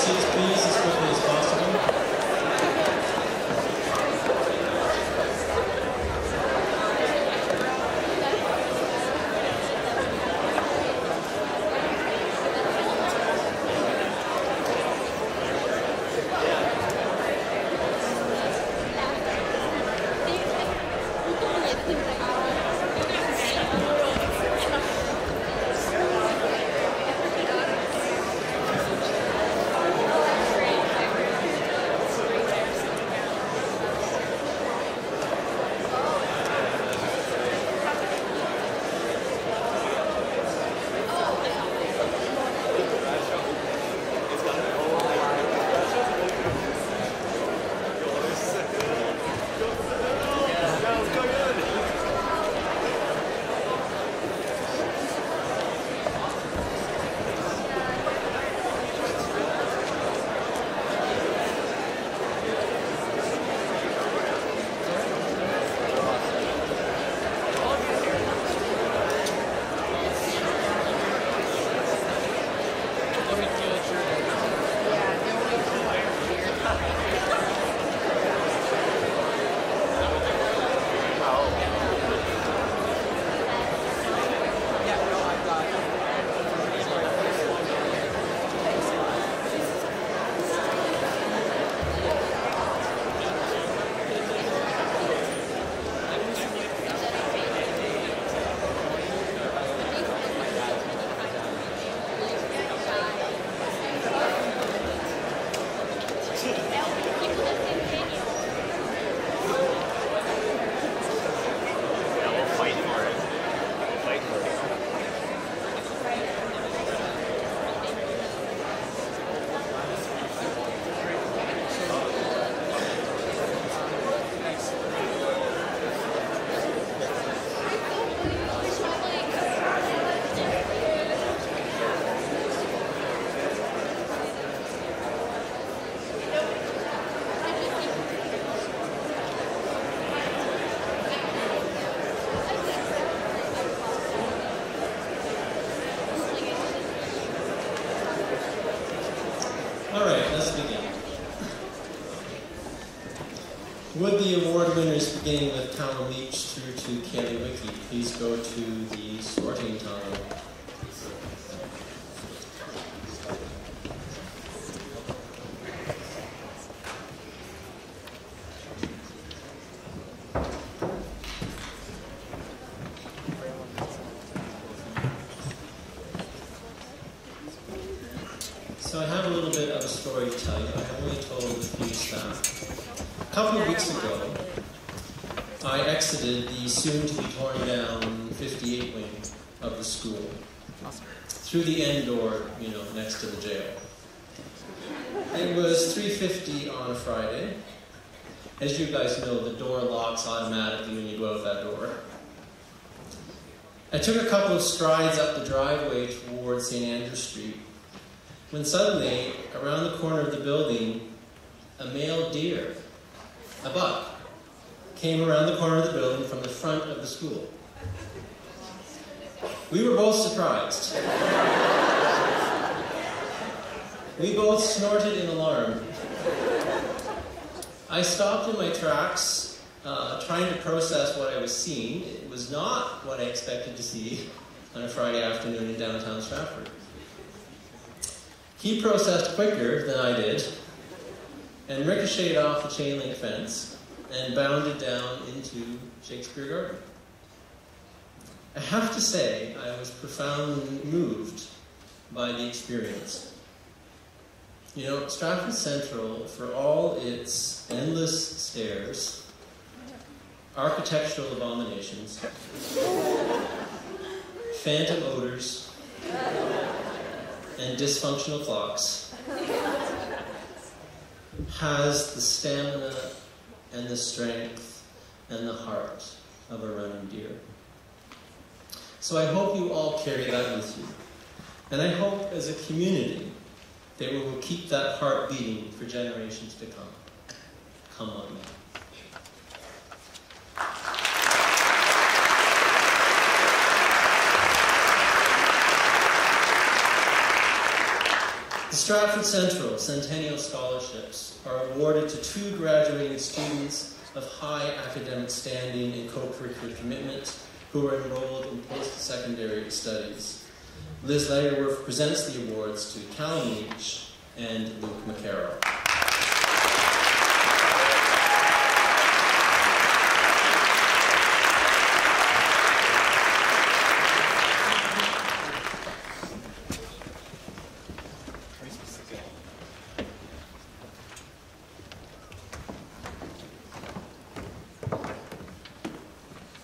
seats, please, as quickly as possible. Would the award winners, beginning with Callum Leach through to Kelly Wiki, please go to the sorting time. So I have a little bit of a story to tell you. I have only told a few staff. A couple of weeks ago, I exited the soon-to-be torn-down 58 wing of the school through the end door, next to the jail. It was 3:50 on a Friday. As you guys know, the door locks automatically when you go out that door. I took a couple of strides up the driveway towards St. Andrew Street, when suddenly, around the corner of the building, a male deer, a buck, came around the corner of the building from the front of the school. We were both surprised. We both snorted in alarm. I stopped in my tracks, trying to process what I was seeing. It was not what I expected to see on a Friday afternoon in downtown Stratford. He processed quicker than I did, and ricocheted off the chain link fence and bounded down into Shakespeare Garden. I have to say, I was profoundly moved by the experience. Stratford Central, for all its endless stairs, architectural abominations, phantom odors, and dysfunctional clocks, has the stamina and the strength and the heart of a running deer. So I hope you all carry that with you. And I hope as a community that we will keep that heart beating for generations to come. Come on now. The Stratford Central Centennial Scholarships are awarded to 2 graduating students of high academic standing and co-curricular commitment who are enrolled in post-secondary studies. Liz Lagerworth presents the awards to Callum Leach and Luke McCarroll.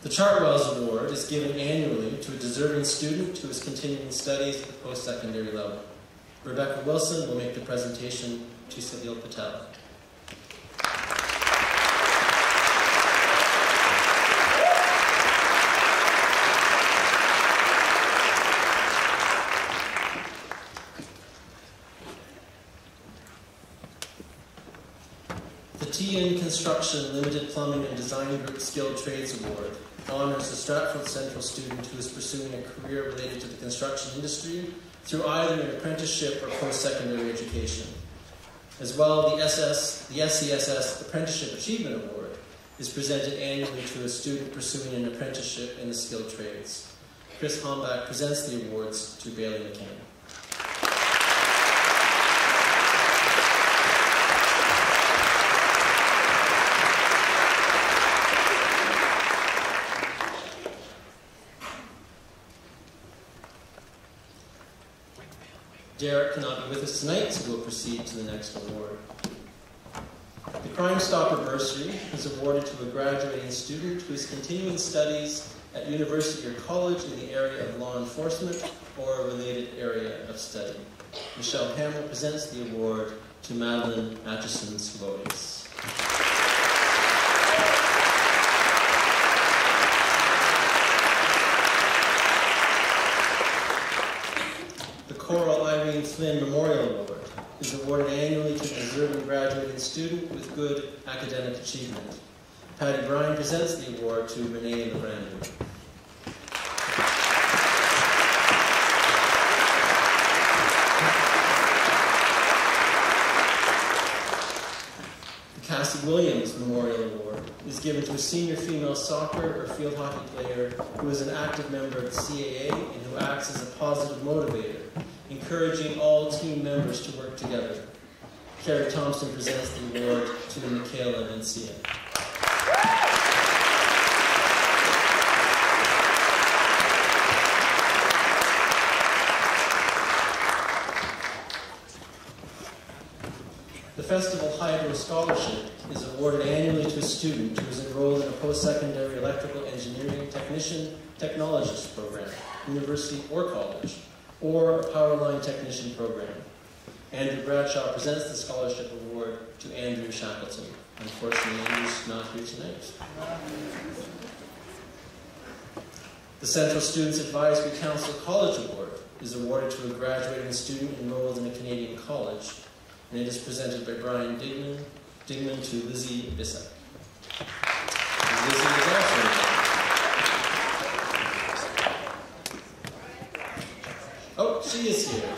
The Chartwells Award is given annually to a deserving student who is continuing studies at the post-secondary level. Rebecca Wilson will make the presentation to Salil Patel. The TN Construction Limited Plumbing and Design Group Skilled Trades Award honors a Stratford Central student who is pursuing a career related to the construction industry through either an apprenticeship or post-secondary education. As well, the SCSS Apprenticeship Achievement Award is presented annually to a student pursuing an apprenticeship in the skilled trades. Chris Hombach presents the awards to Bailey McCann. Derek cannot be with us tonight, so we'll proceed to the next award. The Crime Stopper Bursary is awarded to a graduating student who is continuing studies at university or college in the area of law enforcement or a related area of study. Michelle Hamill presents the award to Madeline Atchison-Slovis. Coral Irene Flynn Memorial Award is awarded annually to a deserving graduating student with good academic achievement. Patty Bryan presents the award to Renee Lebrandon. The Cassie Williams Memorial Award is given to a senior female soccer or field hockey player who is an active member of the CAA and who acts as a positive motivator, encouraging all team members to work together. Carrie Thompson presents the award to Michaela Mencia. The Festival Hydro Scholarship is awarded annually to a student who is enrolled in a post-secondary electrical engineering technician technologist program, university or college, or a power line technician program. Andrew Bradshaw presents the scholarship award to Andrew Shackleton. Unfortunately, Andrew's not here tonight. The Central Students Advisory Council College Award is awarded to a graduating student enrolled in a Canadian college, and it is presented by Brian Digman to Lizzie Bissett. Lizzie is also oh, she is here.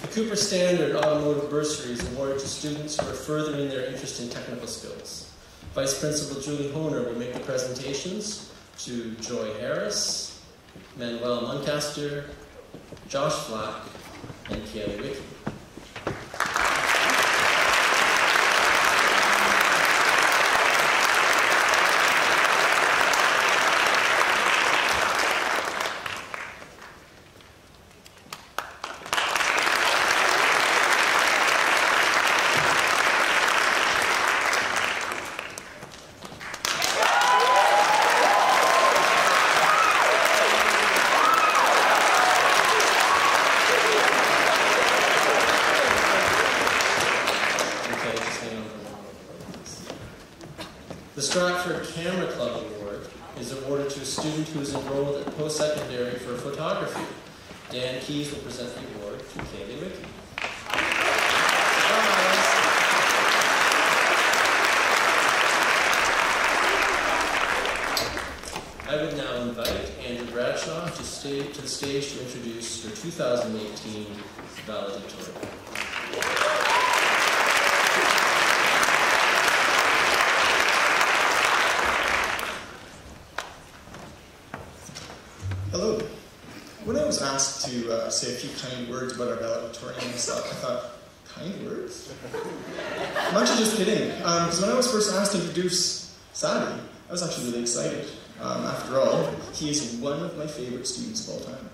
The Cooper Standard Automotive Bursary is awarded to students who are furthering their interest in technical skills. Vice Principal Julie Honer will make the presentations to Joy Harris, Manuel Muncaster, Josh Flack, and Kaylee Wickie. The Stratford Camera Club Award is awarded to a student who is enrolled at post-secondary for photography. Dan Keys will present the award to Kaylee Wickie. to the stage to introduce your 2018 Valedictorian. Hello. When I was asked to say a few kind words about our valedictorian and stuff, I thought, kind words? I'm actually just kidding. Because when I was first asked to introduce Sadie, I was actually really excited. After all, he is one of my favorite students of all time.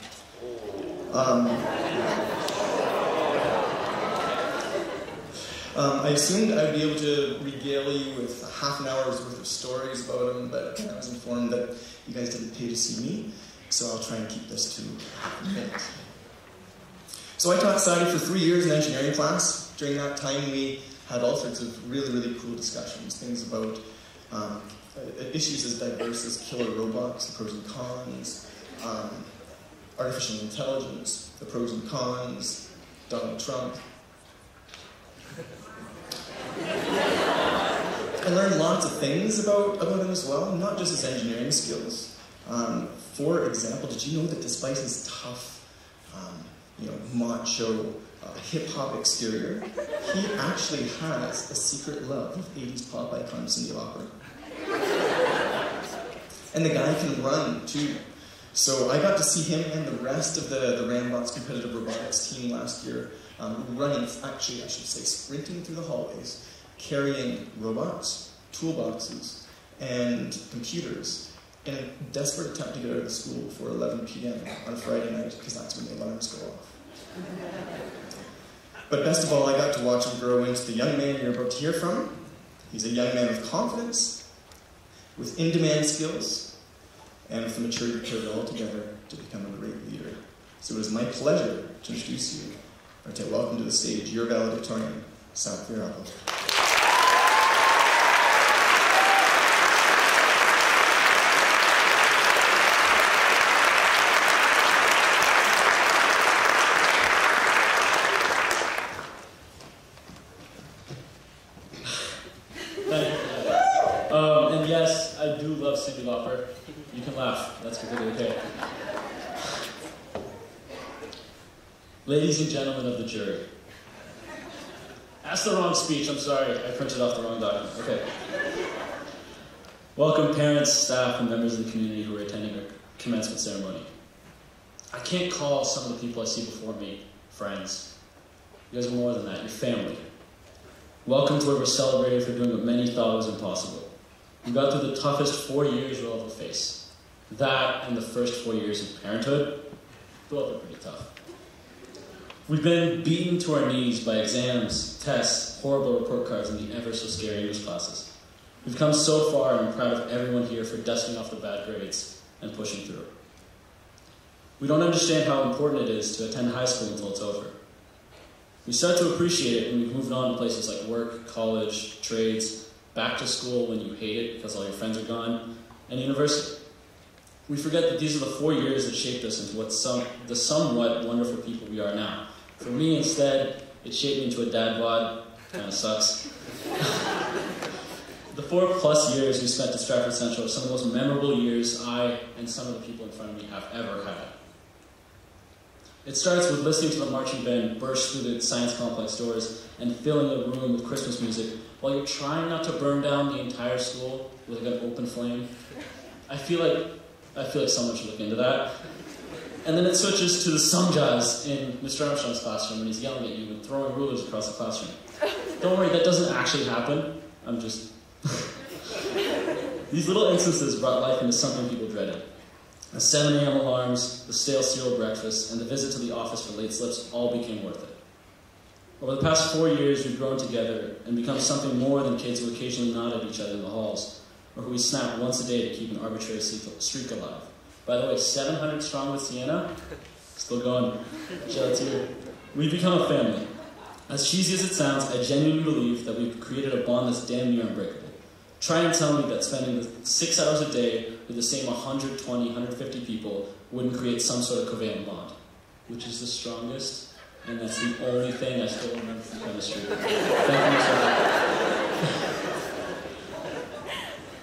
I assumed I would be able to regale you with half an hour's worth of stories about him, but I was informed that you guys didn't pay to see me, so I'll try and keep this to half a minute. So I taught Sadie for 3 years in engineering class. During that time, we had all sorts of really, really cool discussions, things about issues as diverse as killer robots, the pros and cons, artificial intelligence, the pros and cons, Donald Trump. I learned lots of things about him as well, not just his engineering skills. For example, did you know that despite his tough, macho, hip-hop exterior, he actually has a secret love of 80s pop icon Cyndi Lauper. And the guy can run, too. So I got to see him and the rest of the Rambots competitive robotics team last year running, actually I should say sprinting through the hallways, carrying robots, toolboxes, and computers in a desperate attempt to get out of the school before 11 p.m. on a Friday night, because that's when the alarms go off. But best of all, I got to watch him grow into the young man you're about to hear from. He's a young man with confidence, with in-demand skills, and with the maturity to put it all together to become a great leader. So it is my pleasure to introduce you, or to welcome to the stage, your valedictorian, Sadie Lauper. And yes, I do love Cyndi Lauper. You can laugh. That's completely okay. Ladies and gentlemen of the jury. That's the wrong speech. I'm sorry. I printed off the wrong document. Okay. Welcome parents, staff, and members of the community who are attending our commencement ceremony. I can't call some of the people I see before me friends. You guys are more than that. You're family. Welcome to where we're celebrated for doing what many thought was impossible. We got through the toughest 4 years we'll ever face. That and the first 4 years of parenthood, both are pretty tough. We've been beaten to our knees by exams, tests, horrible report cards, and the ever-so-scary English classes. We've come so far, and I'm proud of everyone here for dusting off the bad grades and pushing through. We don't understand how important it is to attend high school until it's over. We start to appreciate it when we've moved on to places like work, college, trades, back to school when you hate it because all your friends are gone, and university. We forget that these are the 4 years that shaped us into the somewhat wonderful people we are now. For me, instead, it shaped me into a dad bod. Kind of sucks. The 4+ years we spent at Stratford Central are some of the most memorable years I and some of the people in front of me have ever had. It starts with listening to the marching band burst through the science complex doors and filling the room with Christmas music while you're trying not to burn down the entire school with like an open flame. I feel like someone should look into that. And then it switches to the sum jazz in Mr. Armstrong's classroom when he's yelling at you and throwing rulers across the classroom. Don't worry, that doesn't actually happen. I'm just... These little instances brought life into something people dreaded. The 7 a.m. alarms, the stale cereal breakfast, and the visit to the office for late slips all became worth it. Over the past 4 years, we've grown together and become something more than kids who occasionally nod at each other in the halls, or who we snap once a day to keep an arbitrary streak alive. By the way, 700 strong with Sienna, still going. Shout out to you. We've become a family. As cheesy as it sounds, I genuinely believe that we've created a bond that's damn near unbreakable. Try and tell me that spending 6 hours a day with the same 120, 150 people wouldn't create some sort of covalent bond, which is the strongest, and that's the only thing I still remember from chemistry. Thank you so much.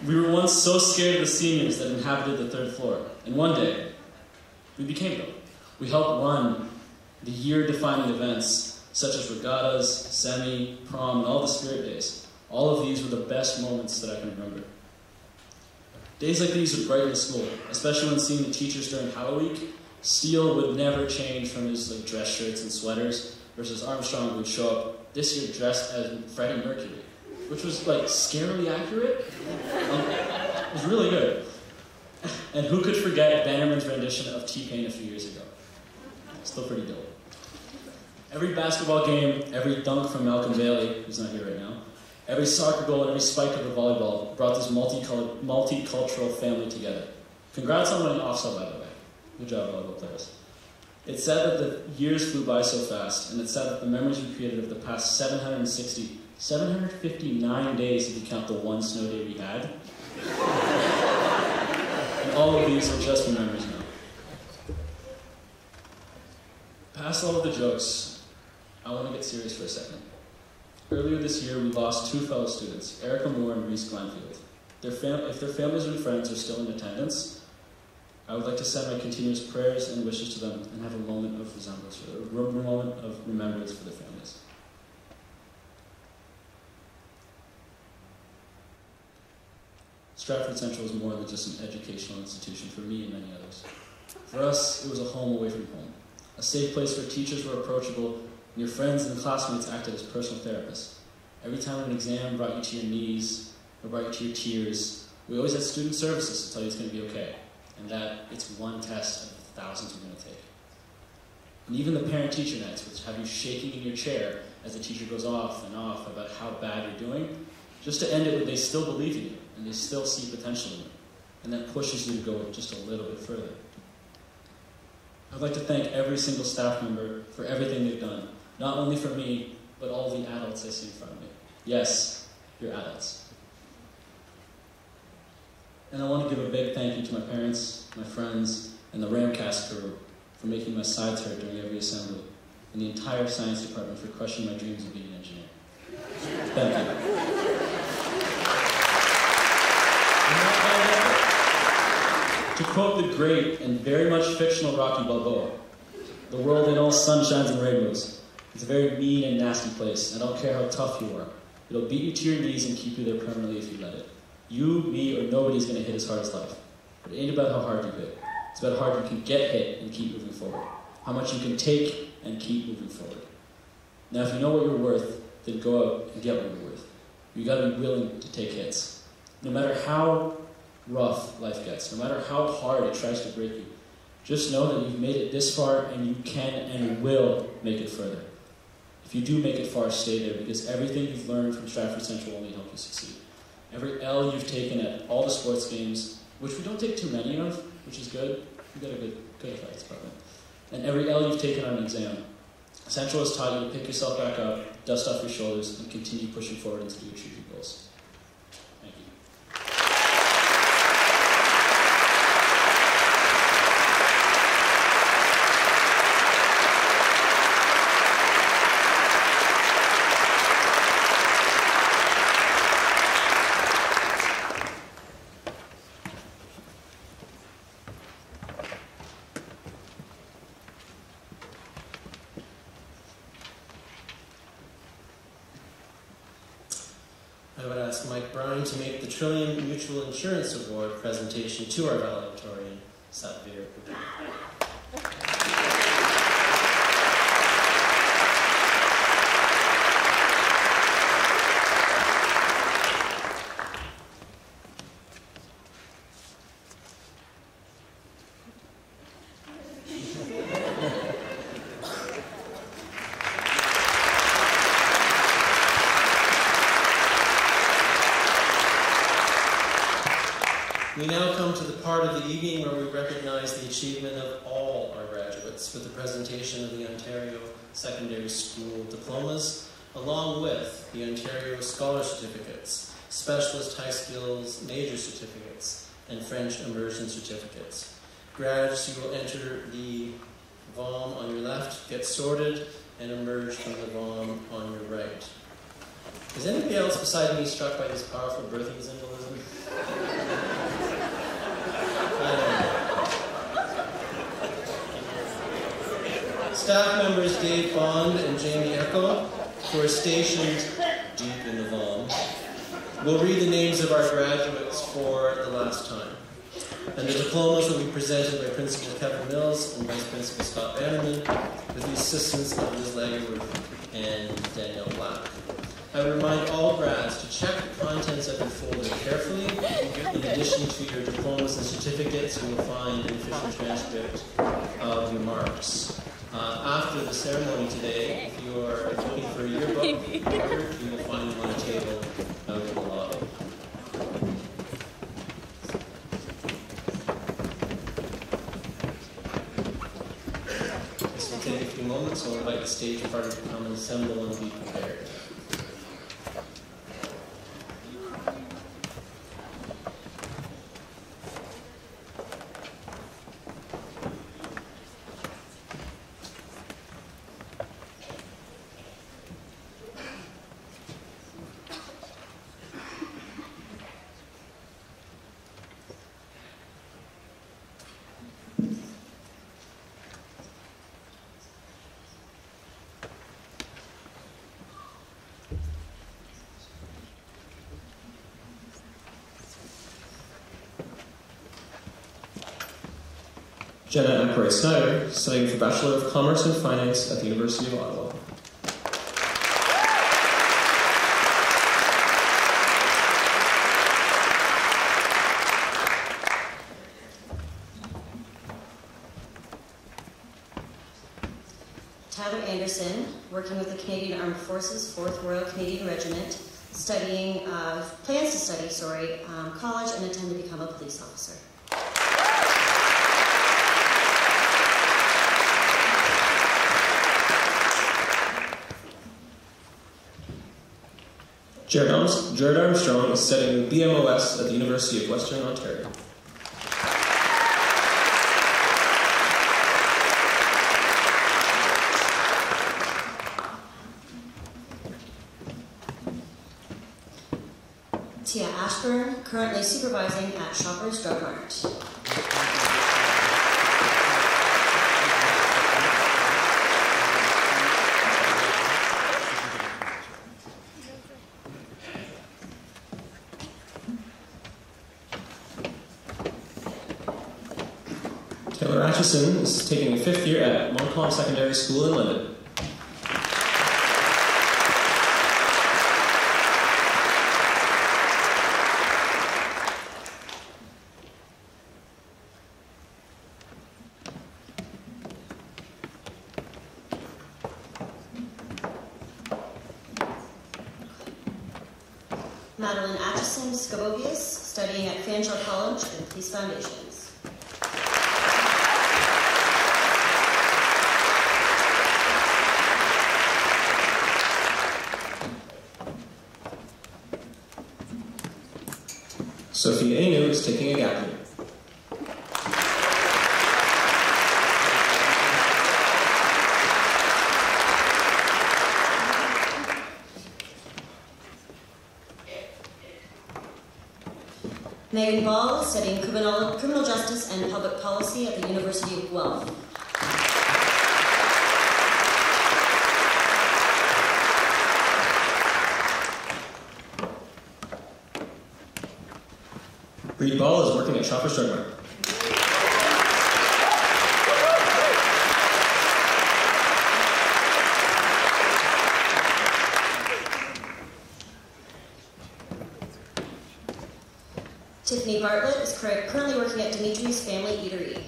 We were once so scared of the seniors that inhabited the 3rd floor, and one day, We became them. We helped run the year-defining events, such as regattas, semi, prom, and all the spirit days. All of these were the best moments that I can remember. Days like these would brighten the school, especially when seeing the teachers during Halloween Week. Steele would never change from his dress shirts and sweaters, versus Armstrong would show up this year dressed as Freddie Mercury, which was scarily accurate. It was really good. And who could forget Bannerman's rendition of T-Pain a few years ago? Still pretty dope. Every basketball game, every dunk from Malcolm Bailey, who's not here right now, every soccer goal and every spike of the volleyball brought this multicultural family together. Congrats on winning offside, by the way. Good job, volleyball players. It's sad that the years flew by so fast, and it's sad that the memories we created of the past 759 days, if you count the one snow day we had, and all of these are just memories now. Past all of the jokes, I want to get serious for a second. Earlier this year, we lost 2 fellow students, Erica Moore and Reese Glanfield. If their families and friends are still in attendance, I would like to send my continuous prayers and wishes to them and have a moment of remembrance for their families. Stratford Central is more than just an educational institution for me and many others. For us, it was a home away from home, a safe place where teachers were approachable and your friends and classmates acted as personal therapists. Every time an exam brought you to your knees or brought you to your tears, we always had student services to tell you it's going to be okay, and that it's one test of the thousands we're going to take. And even the parent-teacher nights, which have you shaking in your chair as the teacher goes off and off about how bad you're doing, just to end it with they still believe in you, and they still see potential in you, and that pushes you to go just a little bit further. I'd like to thank every single staff member for everything they've done, not only for me, but all the adults I see in front of me. Yes, you're adults. And I want to give a big thank you to my parents, my friends, and the Ramcast crew for making my sides hurt during every assembly, and the entire science department for crushing my dreams of being an engineer. Thank you. To quote the great and very much fictional Rocky Balboa, the world ain't all sunshines and rainbows. It's a very mean and nasty place, and I don't care how tough you are. It'll beat you to your knees and keep you there permanently if you let it. You, me, or nobody's going to hit as hard as life. But it ain't about how hard you hit. It's about how hard you can get hit and keep moving forward. How much you can take and keep moving forward. Now, if you know what you're worth, then go out and get what you're worth. You got to be willing to take hits. No matter how rough life gets, no matter how hard it tries to break you, just know that you've made it this far and you can and will make it further. If you do make it far, stay there, because everything you've learned from Stratford Central will only help you succeed. Every L you've taken at all the sports games, which we don't take too many of, which is good. We've got a good athletics department. And every L you've taken on an exam, Central has taught you to pick yourself back up, dust off your shoulders, and continue pushing forward until you achieve your goals. Thank you. To make the Trillium Mutual Insurance Award presentation to our valedictorian, Satvir. We now come to the part of the evening where we recognize the achievement of all our graduates with the presentation of the Ontario Secondary School Diplomas, along with the Ontario Scholar Certificates, Specialist High Skills Major Certificates, and French Immersion Certificates. Grads, you will enter the VOM on your left, get sorted, and emerge from the VOM on your right. Is anybody else beside me struck by this powerful birthing symbolism? Staff members Dave Bond and Jamie Echo, who are stationed deep in the Vaughan, will read the names of our graduates for the last time. And the diplomas will be presented by Principal Kevin Mills and Vice Principal Scott Bannerman with the assistance of Liz Lagerwood and Danielle Black. I would remind all grads to check the contents of your folder carefully. In addition to your diplomas and certificates, you will find an official transcript of your marks. After the ceremony today, if you are looking for a yearbook, you will find them on a table out in the lobby. This will take a few moments, so I'll invite the stage party to come and assemble and be prepared. Jenna McRae Snyder, studying for Bachelor of Commerce and Finance at the University of Ottawa. Tyler Anderson, working with the Canadian Armed Forces 4th Royal Canadian Regiment, plans to study college and intend to become a police officer. Jared Armstrong is studying BMOS at the University of Western Ontario. Tia Ashburn, currently supervising at Shoppers Drug Mart. Taylor Atchison is taking a 5th year at Montcalm Secondary School in London. Madeline Atchison Scabovius, studying at Fanshawe College and Police Foundations. Sophia Ainu is taking a gap year. Megan Ball, studying criminal justice and public policy at the University of Guelph. Reed Ball is working at Shoppers Drug Mart. Tiffany Bartlett is currently working at Dimitri's Family Eatery.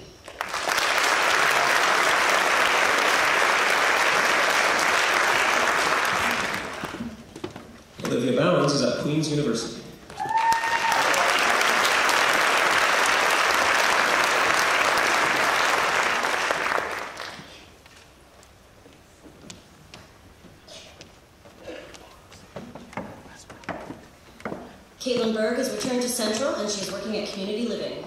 Olivia Bowens is at Queen's University. Caitlin Berg has returned to Central and she's working at Community Living.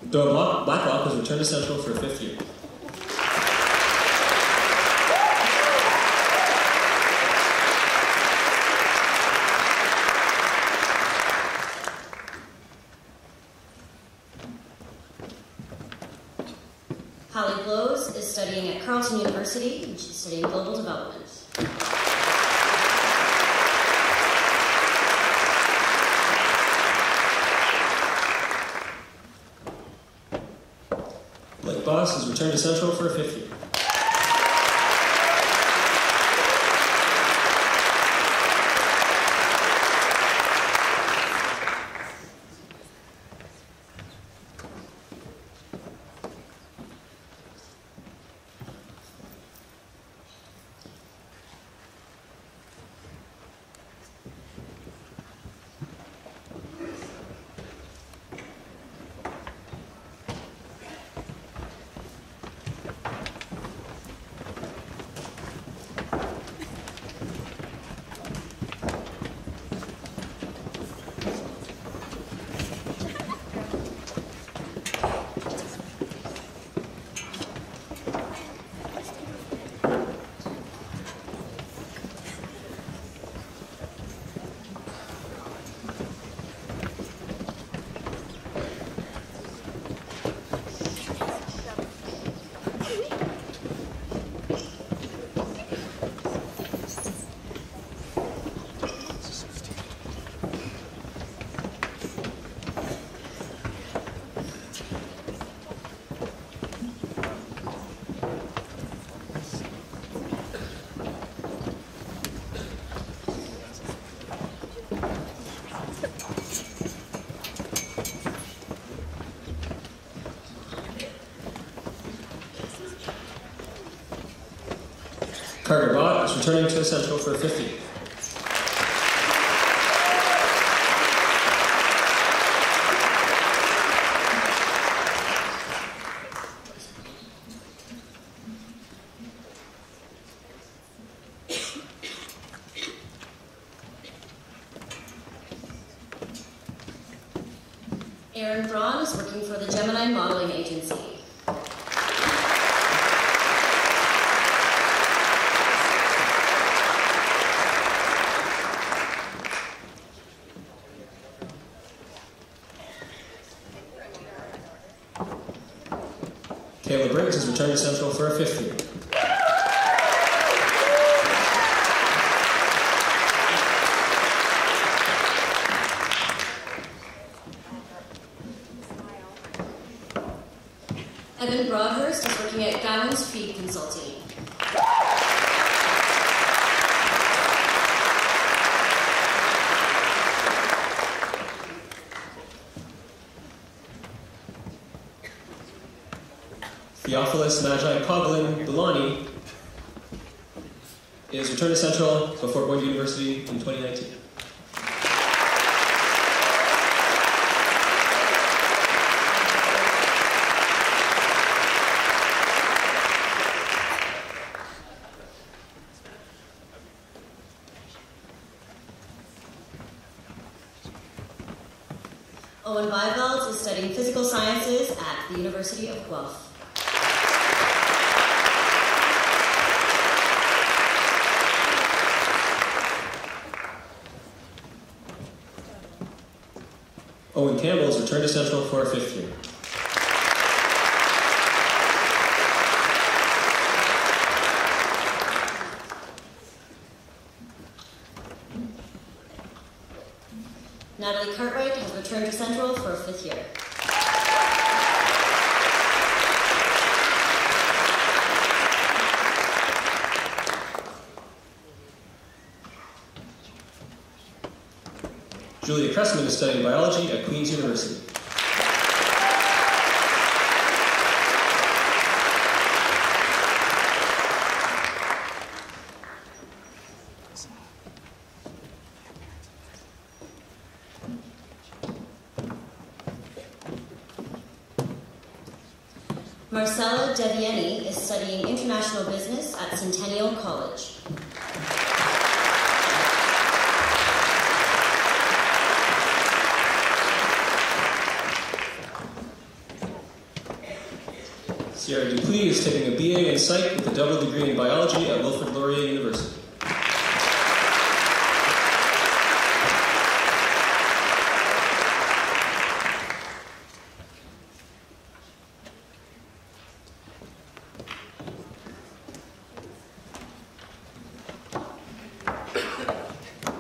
Doug Blacklock has returned to Central for a 5th year. studying at Carleton University, and she's studying global development. Blake Boss has returned to Central for a 5th year. Carter Bott is returning to Central for a 5th year. Aaron Braun is working for the Gemini Modeling Agency. Kayla Briggs has returned to Central for a 5th year. Evan Broadhurst is working at Gowan's Feed Consulting. Theophilus Magi Coughlin Delani is returned to Central before going to university in 2019. Owen Bivalds is studying physical sciences at the University of Guelph. Owen Campbell has returned to Central for a 5th year. Natalie Cartwright has returned to Central for a 5th year. Julia Cressman is studying biology at Queen's University. Marcella Devieni is studying international business at Centennial College. Sierra Dupuis is taking a BA in Psych with a double degree in biology at Wilfrid Laurier University.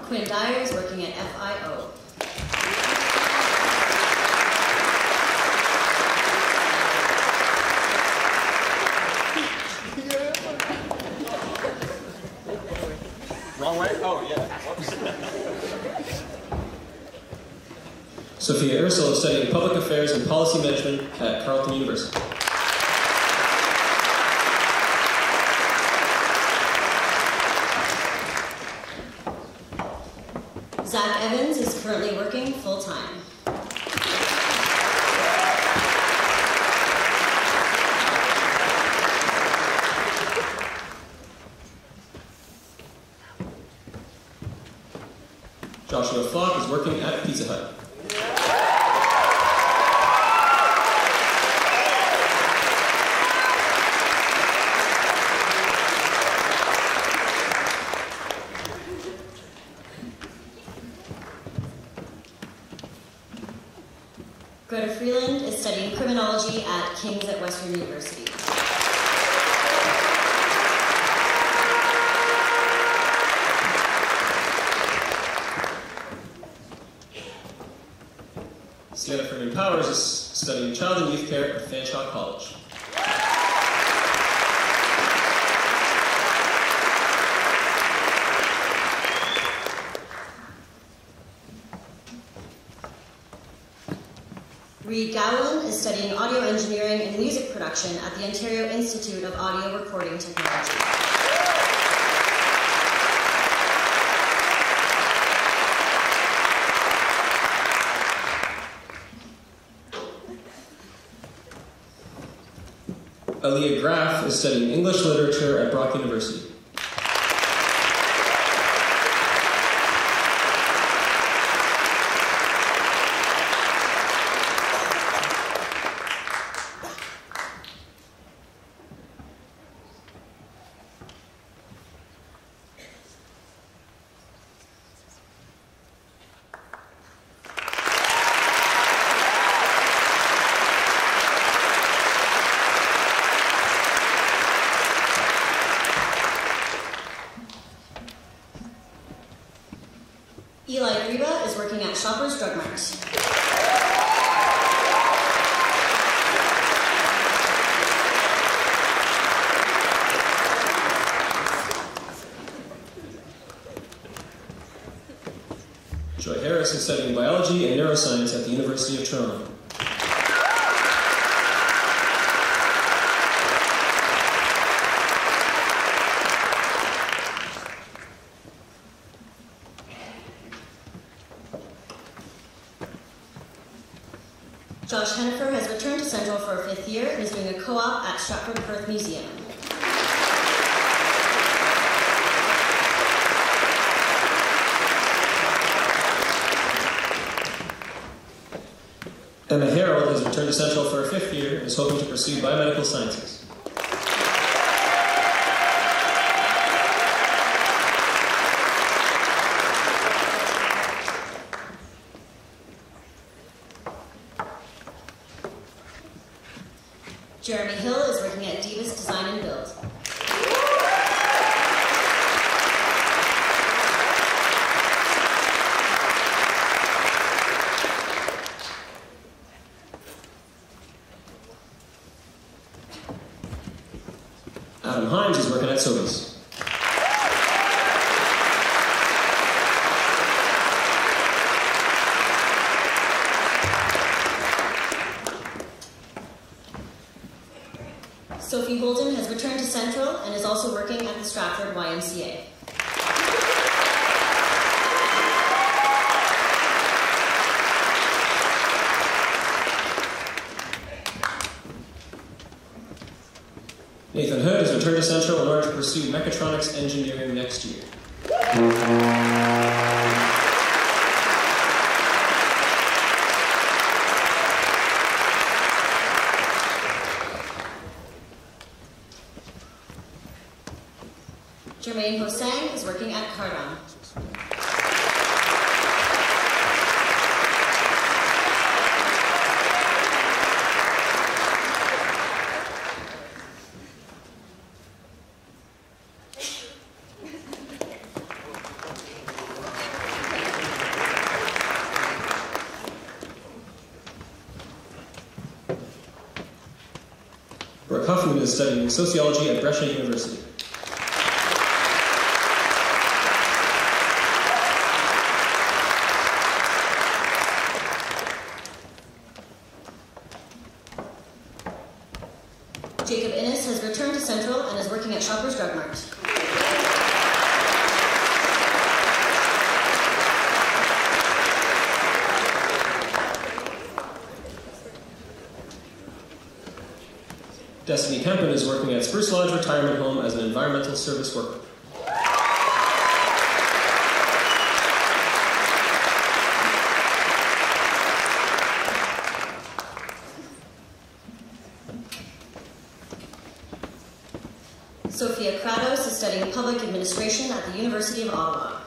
Quinn Dyer is working at FIO. Wrong way? Oh, yeah. Sophia Ursel is studying Public Affairs and Policy Management at Carleton University. Zach Evans is currently working full-time. Joshua Falk is working at Pizza Hut. Greta Freeland is studying criminology at King's at Western University. Sienna Freeman Powers is studying Child and Youth Care at Fanshawe College. Reed Gowland is studying audio engineering and music production at the Ontario Institute of Audio Recording Technology. Aaliyah Graff is studying English Literature at Brock University. Eli Reba is working at Shoppers Drug Mart. Joy Harris is studying biology and neuroscience at the University of Toronto. Josh Hennifer has returned to Central for a 5th year and is doing a co-op at Stratford Perth Museum. Emma Harold has returned to Central for her 5th year and is hoping to pursue biomedical sciences. Jeremy Hill is working at Divas Design and Build. Adam Himes is working at Sobeys. Sophie Holden has returned to Central and is also working at the Stratford YMCA. Nathan Hood has returned to Central in order to pursue mechatronics engineering next year. Jermaine Hosang is working at Cardon. is studying sociology at Brescia University. Jacob Innes has returned to Central and is working at Shoppers Drug Mart. Destiny Kempen is working at Spruce Lodge Retirement Home as an environmental service worker. Sophia Kratos is studying public administration at the University of Ottawa.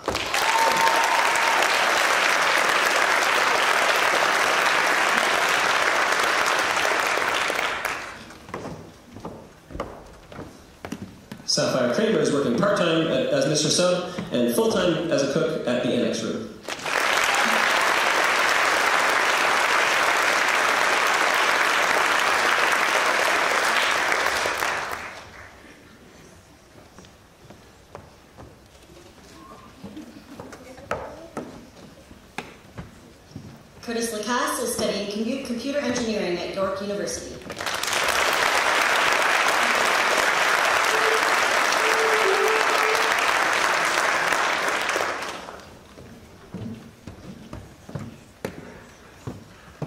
Sapphire Kramer is working part-time as Mr. Sub and full-time as a cook at the Annex Room. Curtis Lacasse is studying computer engineering at York University.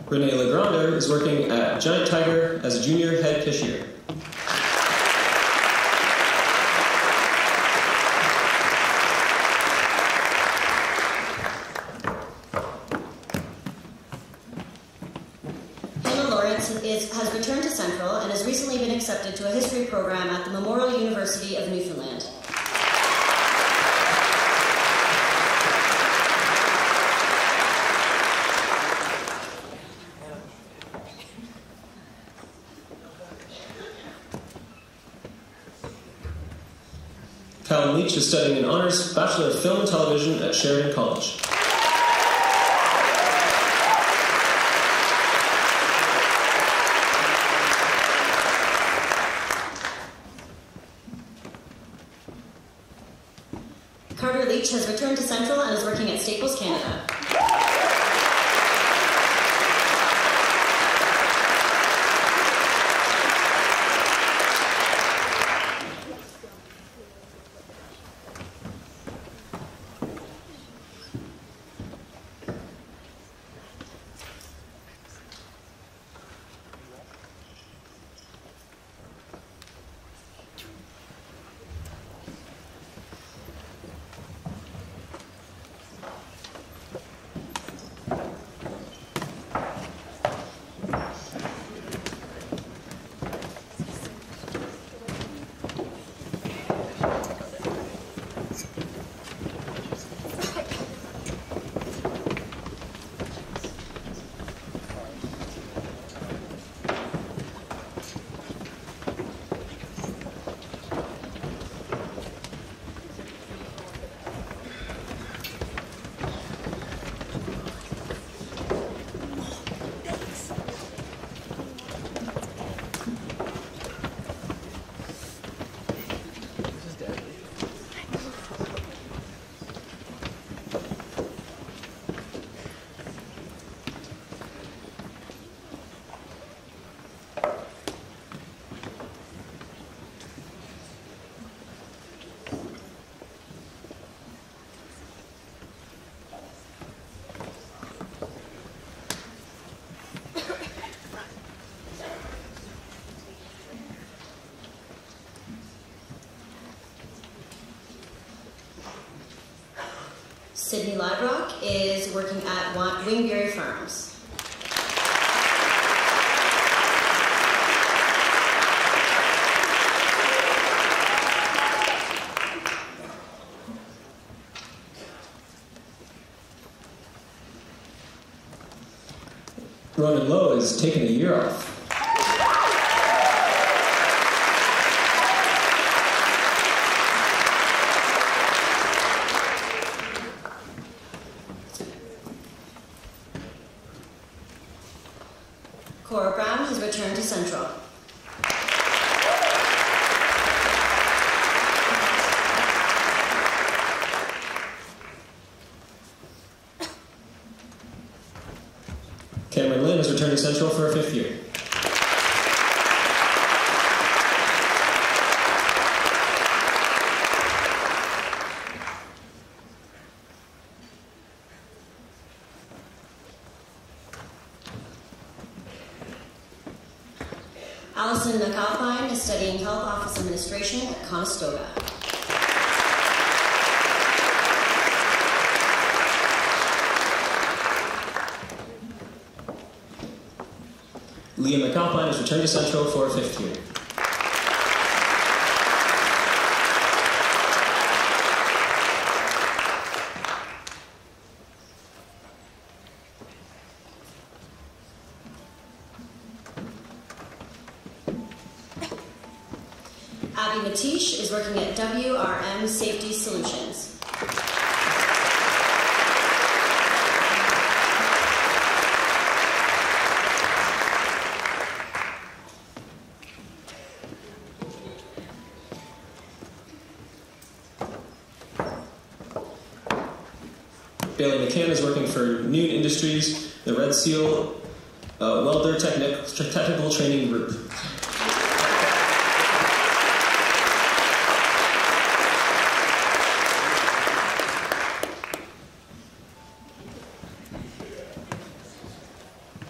Renee Legrander is working at Giant Tiger as a junior head cashier. Hannah Lawrence has returned to Central and has recently been accepted to a history program at the Memorial University of Newfoundland. Callum Leach is studying an honors Bachelor of Film and Television at Sheridan College. Carter Leach has returned to Central and is working at Staples Canada. Sydney Ladrock is working at Wingberry Farms. Ronan Lowe is taking a year off. Cora Brown has returned to Central. Cameron Lynn has returned to Central for her 5th year. Allison McAlpine is studying Health Office Administration at Conestoga. Leah McAlpine has returned to Central for her 5th year. Abby Matish is working at WRM Safety Solutions. Bailey McCann is working for Noon Industries, the Red Seal Welder Technical Training Group.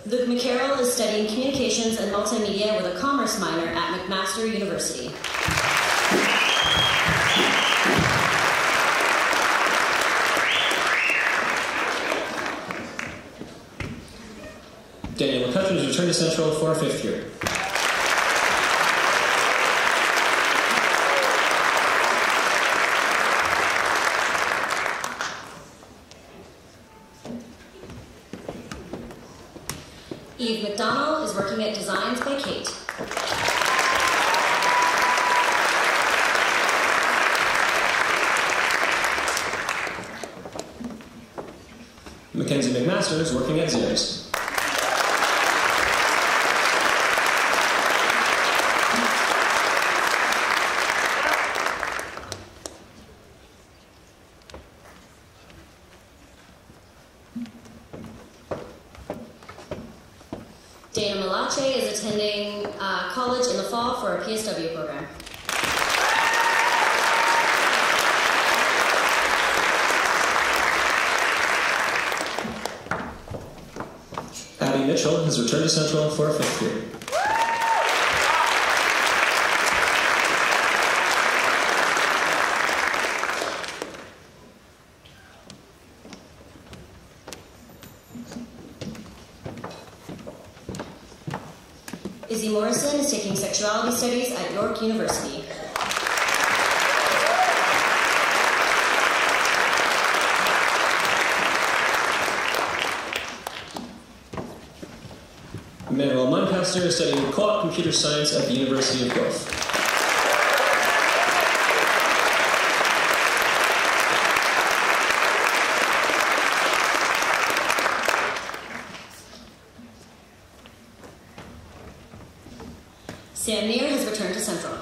Luke McCarroll is studying Communications and Multimedia with a Commerce minor at McMaster University. Daniel McCutcheon has returned to Central for her 5th year. Eve McDonald is working at Designs by Kate. Mackenzie McMaster is working at Zers. Dana Malache is attending college in the fall for a PSW program. Abby Mitchell has returned to Central for her 5th year. Izzy Morrison is taking Sexuality Studies at York University. Manuel Muncaster is studying Co-op Computer Science at the University of Guelph. Sam Neer has returned to Central.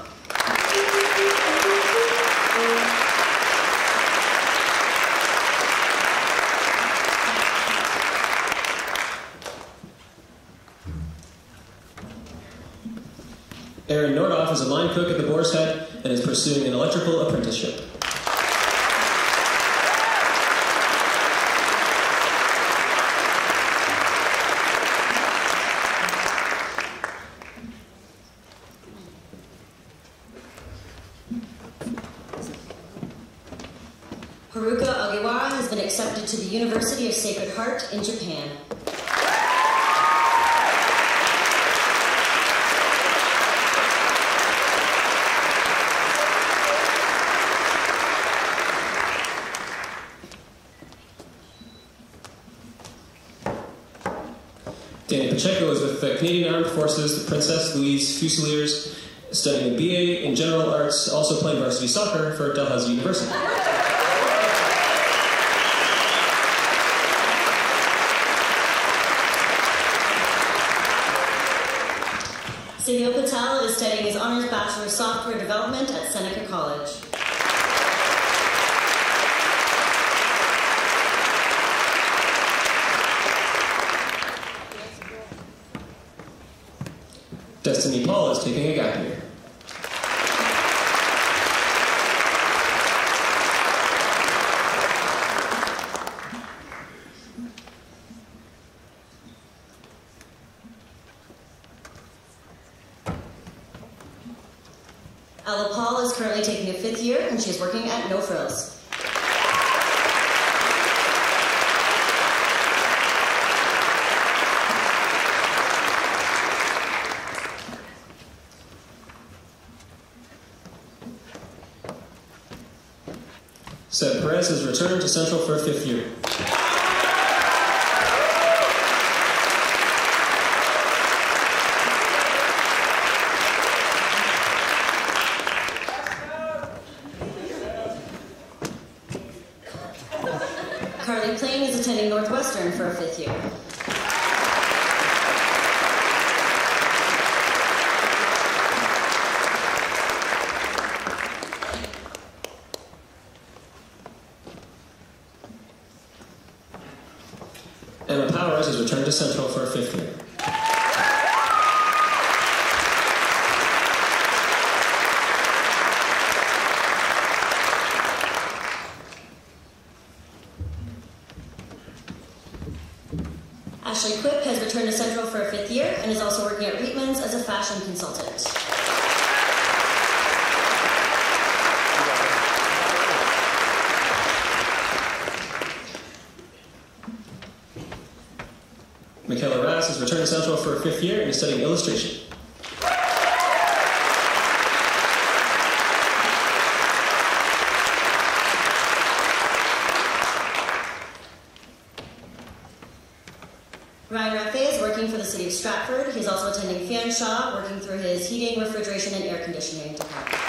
Aaron Nordoff is a line cook at the Boar's Head and is pursuing an electrical apprenticeship. Haruka Ogiwara has been accepted to the University of Sacred Heart in Japan. Danny Pacheco is with the Canadian Armed Forces, the Princess Louise Fusiliers, studying a BA in General Arts, also playing varsity soccer for Dalhousie University. Sunil Patel is studying his Honours Bachelor of Software Development at Seneca College. Destiny Paul is taking a gap year. Ella Paul is currently taking a 5th year, and she is working at No Frills. Seth Perez has returned to Central for a 5th year. Carly Plain is attending Northwestern for a 5th year. Emma Powers has returned to Central for a 5th year. Ashley Quip has returned to Central for a 5th year and is also working at Reitman's as a fashion consultant. Michaela Rass has returned to Central for a 5th year and is studying illustration. Ryan Raffay is working for the City of Stratford. He's also attending Fanshawe, working through his heating, refrigeration, and air conditioning department.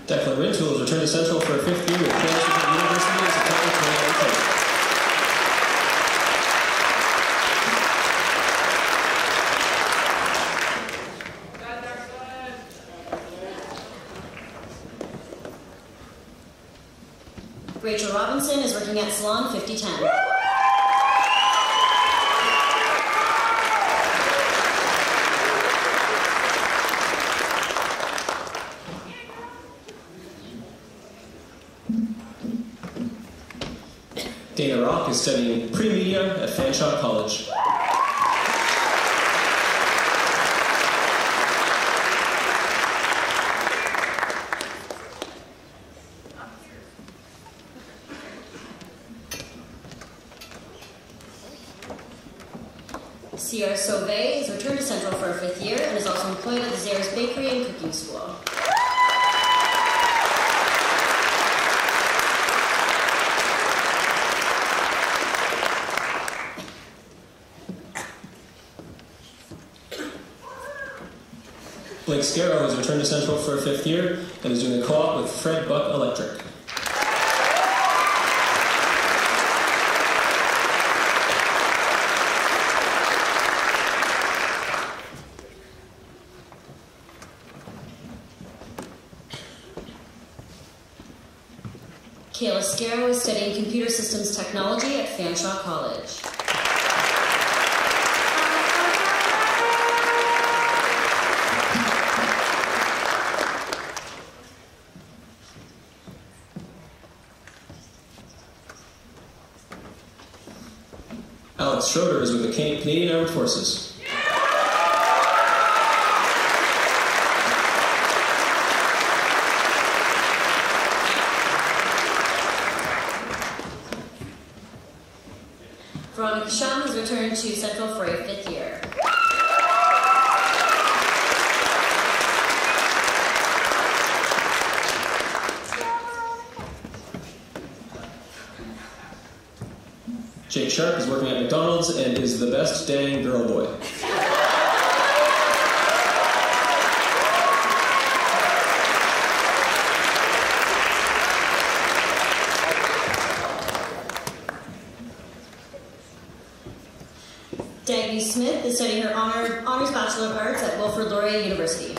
Declan Rintoul has returned to Central for a 5th year with plans to attend university in September 2019. Rachel Robinson is working at Salon 5010. Dana Rock is studying pre-media at Fanshawe College. Sierra Sauvé has returned to Central for a 5th year and is also employed at the Zares Bakery and Cooking School. Blake Scarrow has returned to Central for a 5th year and is doing a co-op with Fred Buck Electric. Kayla Scarrow is studying Computer Systems Technology at Fanshawe College. Alex Schroeder is with the Canadian Armed Forces. Veronica Shum has returned to Central for a 5th year. Jake Sharp is working at McDonald's and is the best dang girl boy. Dagny Smith is studying her Honours Bachelor of Arts at Wilfrid Laurier University.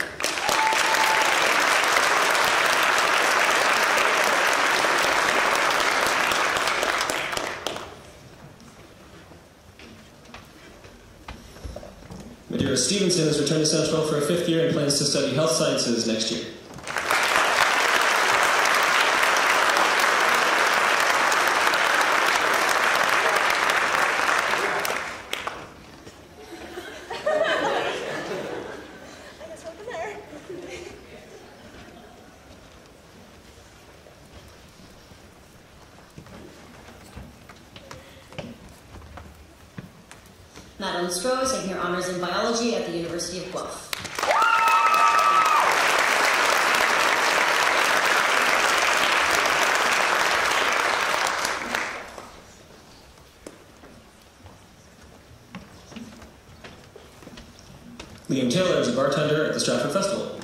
Madeira Stevenson has returned to Central for a 5th year and plans to study health sciences next year. Madeline Stroh is taking her Honours in Biology at the University of Guelph. Liam Taylor is a bartender at the Stratford Festival.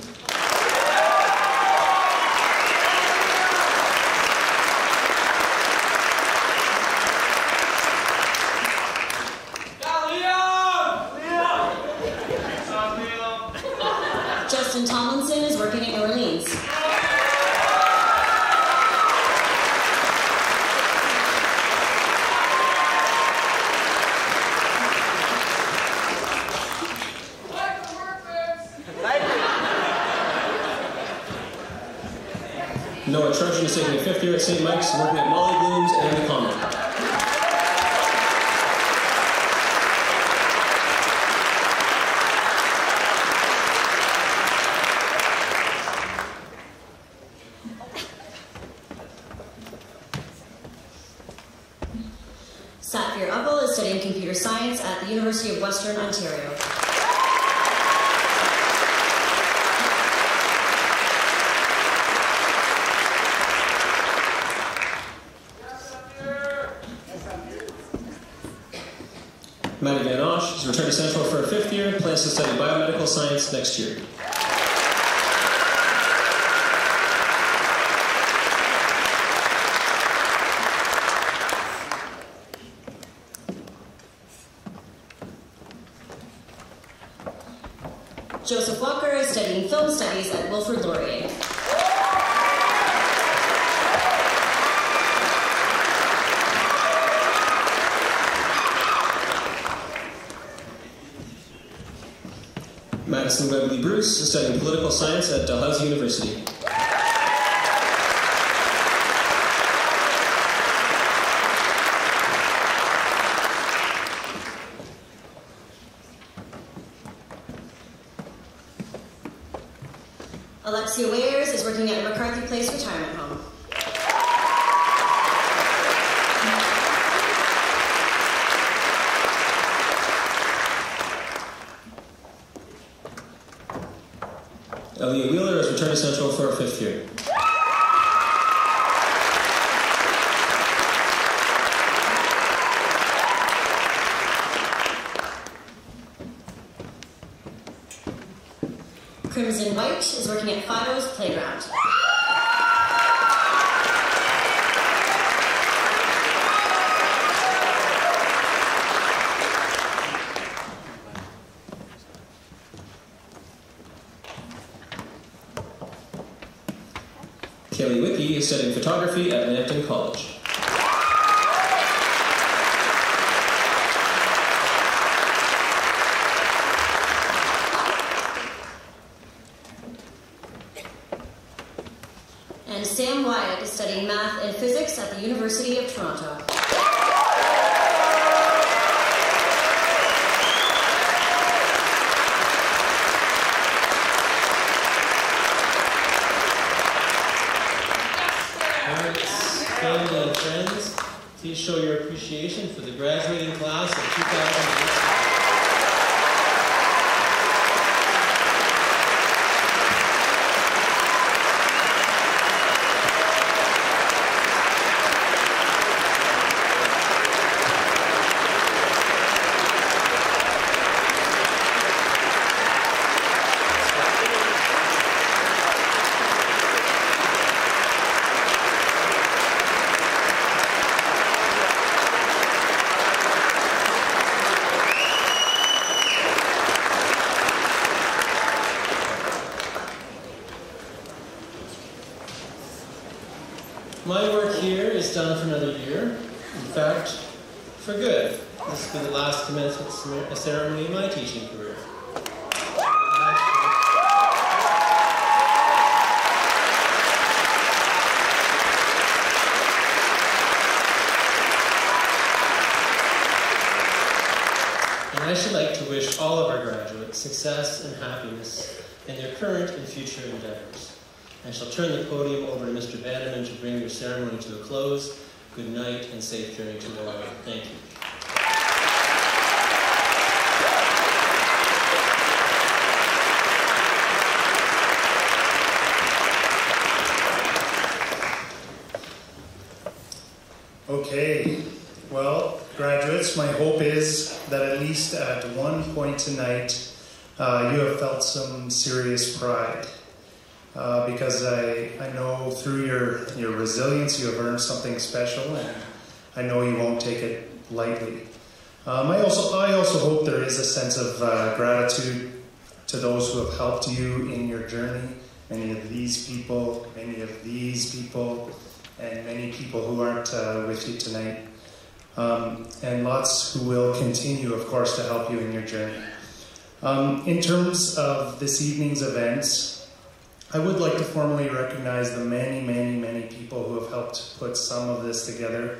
Justin Tomlinson is working in New Orleans. Noah Trojan is taking a 5th year at St. Mike's, working at Molly Blooms and the Common. Saphir Uppel is studying computer science at the University of Western Ontario. Maddie Van Osh has returned to Central for a 5th year and plans to study biomedical science next year. Joseph Walker is studying film studies at Wilfrid Laurier. Madison Webley Bruce is studying political science at Dalhousie University. Alexia Wayers is working at a McCarthy Place retirement home. Elia Wheeler has returned to Central for a 5th year. Crimson White is working at Fido's Playground. Kelly Wickie is studying photography at Lambton College. And Sam Wyatt is studying math and physics at the University of Toronto. Family and friends, please show your appreciation for the graduating class of 2018. My work here is done for another year. In fact, for good. This will be the last commencement ceremony in my teaching career. And I should like to wish all of our graduates success and happiness in their current and future endeavors. I shall turn the podium over to Mr. Vanderman to bring your ceremony to a close. Good night and safe journey to all. Thank you. Okay, well, graduates, my hope is that at least at one point tonight, you have felt some serious pride. Because I know through your resilience you have earned something special, and I know you won't take it lightly. I also hope there is a sense of gratitude to those who have helped you in your journey. Many of these people, and many people who aren't with you tonight. And lots who will continue, of course, to help you in your journey. In terms of this evening's events, I would like to formally recognize the many people who have helped put some of this together.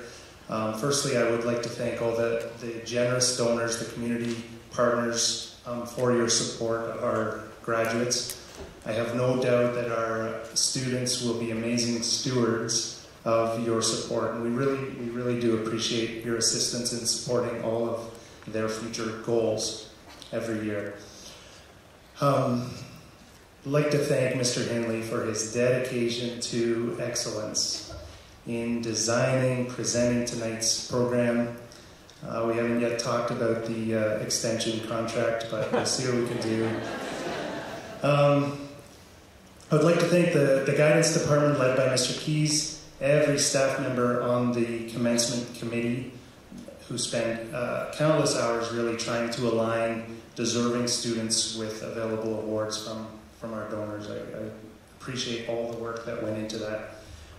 Firstly, I would like to thank all the generous donors, the community partners, for your support of our graduates. I have no doubt that our students will be amazing stewards of your support, and we really do appreciate your assistance in supporting all of their future goals every year. I'd like to thank Mr. Henley for his dedication to excellence in designing, presenting tonight's program. We haven't yet talked about the extension contract, but we'll see what we can do. I would like to thank the guidance department led by Mr. Keys, every staff member on the commencement committee who spent countless hours really trying to align deserving students with available awards from our donors. I appreciate all the work that went into that.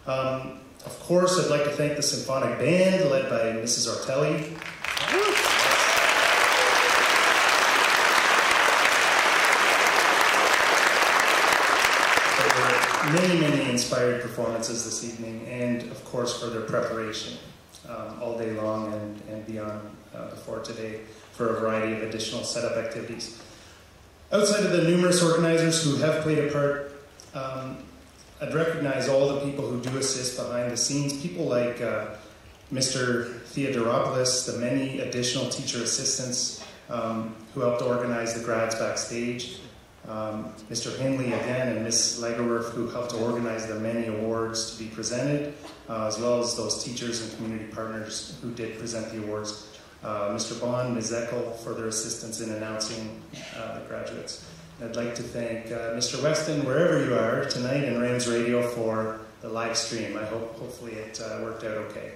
Of course, I'd like to thank the symphonic band led by Mrs. Ortelli. For many inspired performances this evening, and of course for their preparation all day long and beyond before today for a variety of additional setup activities. Outside of the numerous organizers who have played a part, I'd recognize all the people who do assist behind the scenes, people like Mr. Theodoropoulos, the many additional teacher assistants who helped organize the grads backstage, Mr. Henley again, and Ms. Lagerwerf, who helped to organize the many awards to be presented, as well as those teachers and community partners who did present the awards. Mr. Bond, Ms. Eckel for their assistance in announcing the graduates. I'd like to thank Mr. Weston, wherever you are tonight, and Rams Radio for the live stream. Hopefully it worked out okay.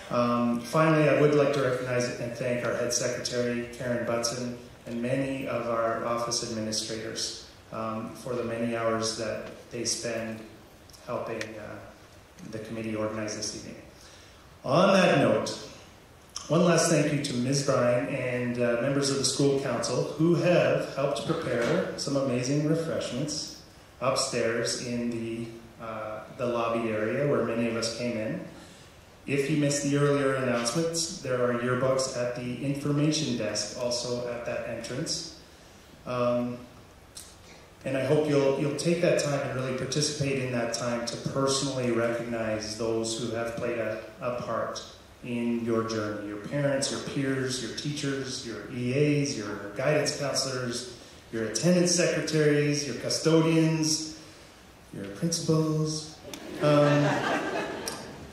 Finally, I would like to recognize and thank our head secretary, Karen Butson, and many of our office administrators for the many hours that they spend helping the committee organize this evening. On that note, one last thank you to Ms. Bryan and members of the school council who have helped prepare some amazing refreshments upstairs in the lobby area where many of us came in. If you missed the earlier announcements, there are yearbooks at the information desk, also at that entrance. And I hope you'll take that time and really participate in that time to personally recognize those who have played a part in your journey. Your parents, your peers, your teachers, your EAs, your guidance counselors, your attendance secretaries, your custodians, your principals.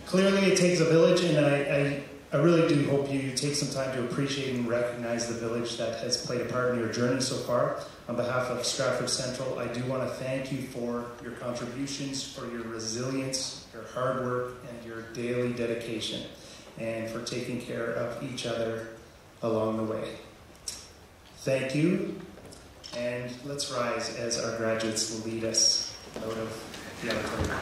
Clearly it takes a village, and I really do hope you take some time to appreciate and recognize the village that has played a part in your journey so far. On behalf of Stratford Central, I do want to thank you for your contributions, for your resilience, your hard work, and your daily dedication, and for taking care of each other along the way. Thank you, and let's rise as our graduates lead us out of the auditorium.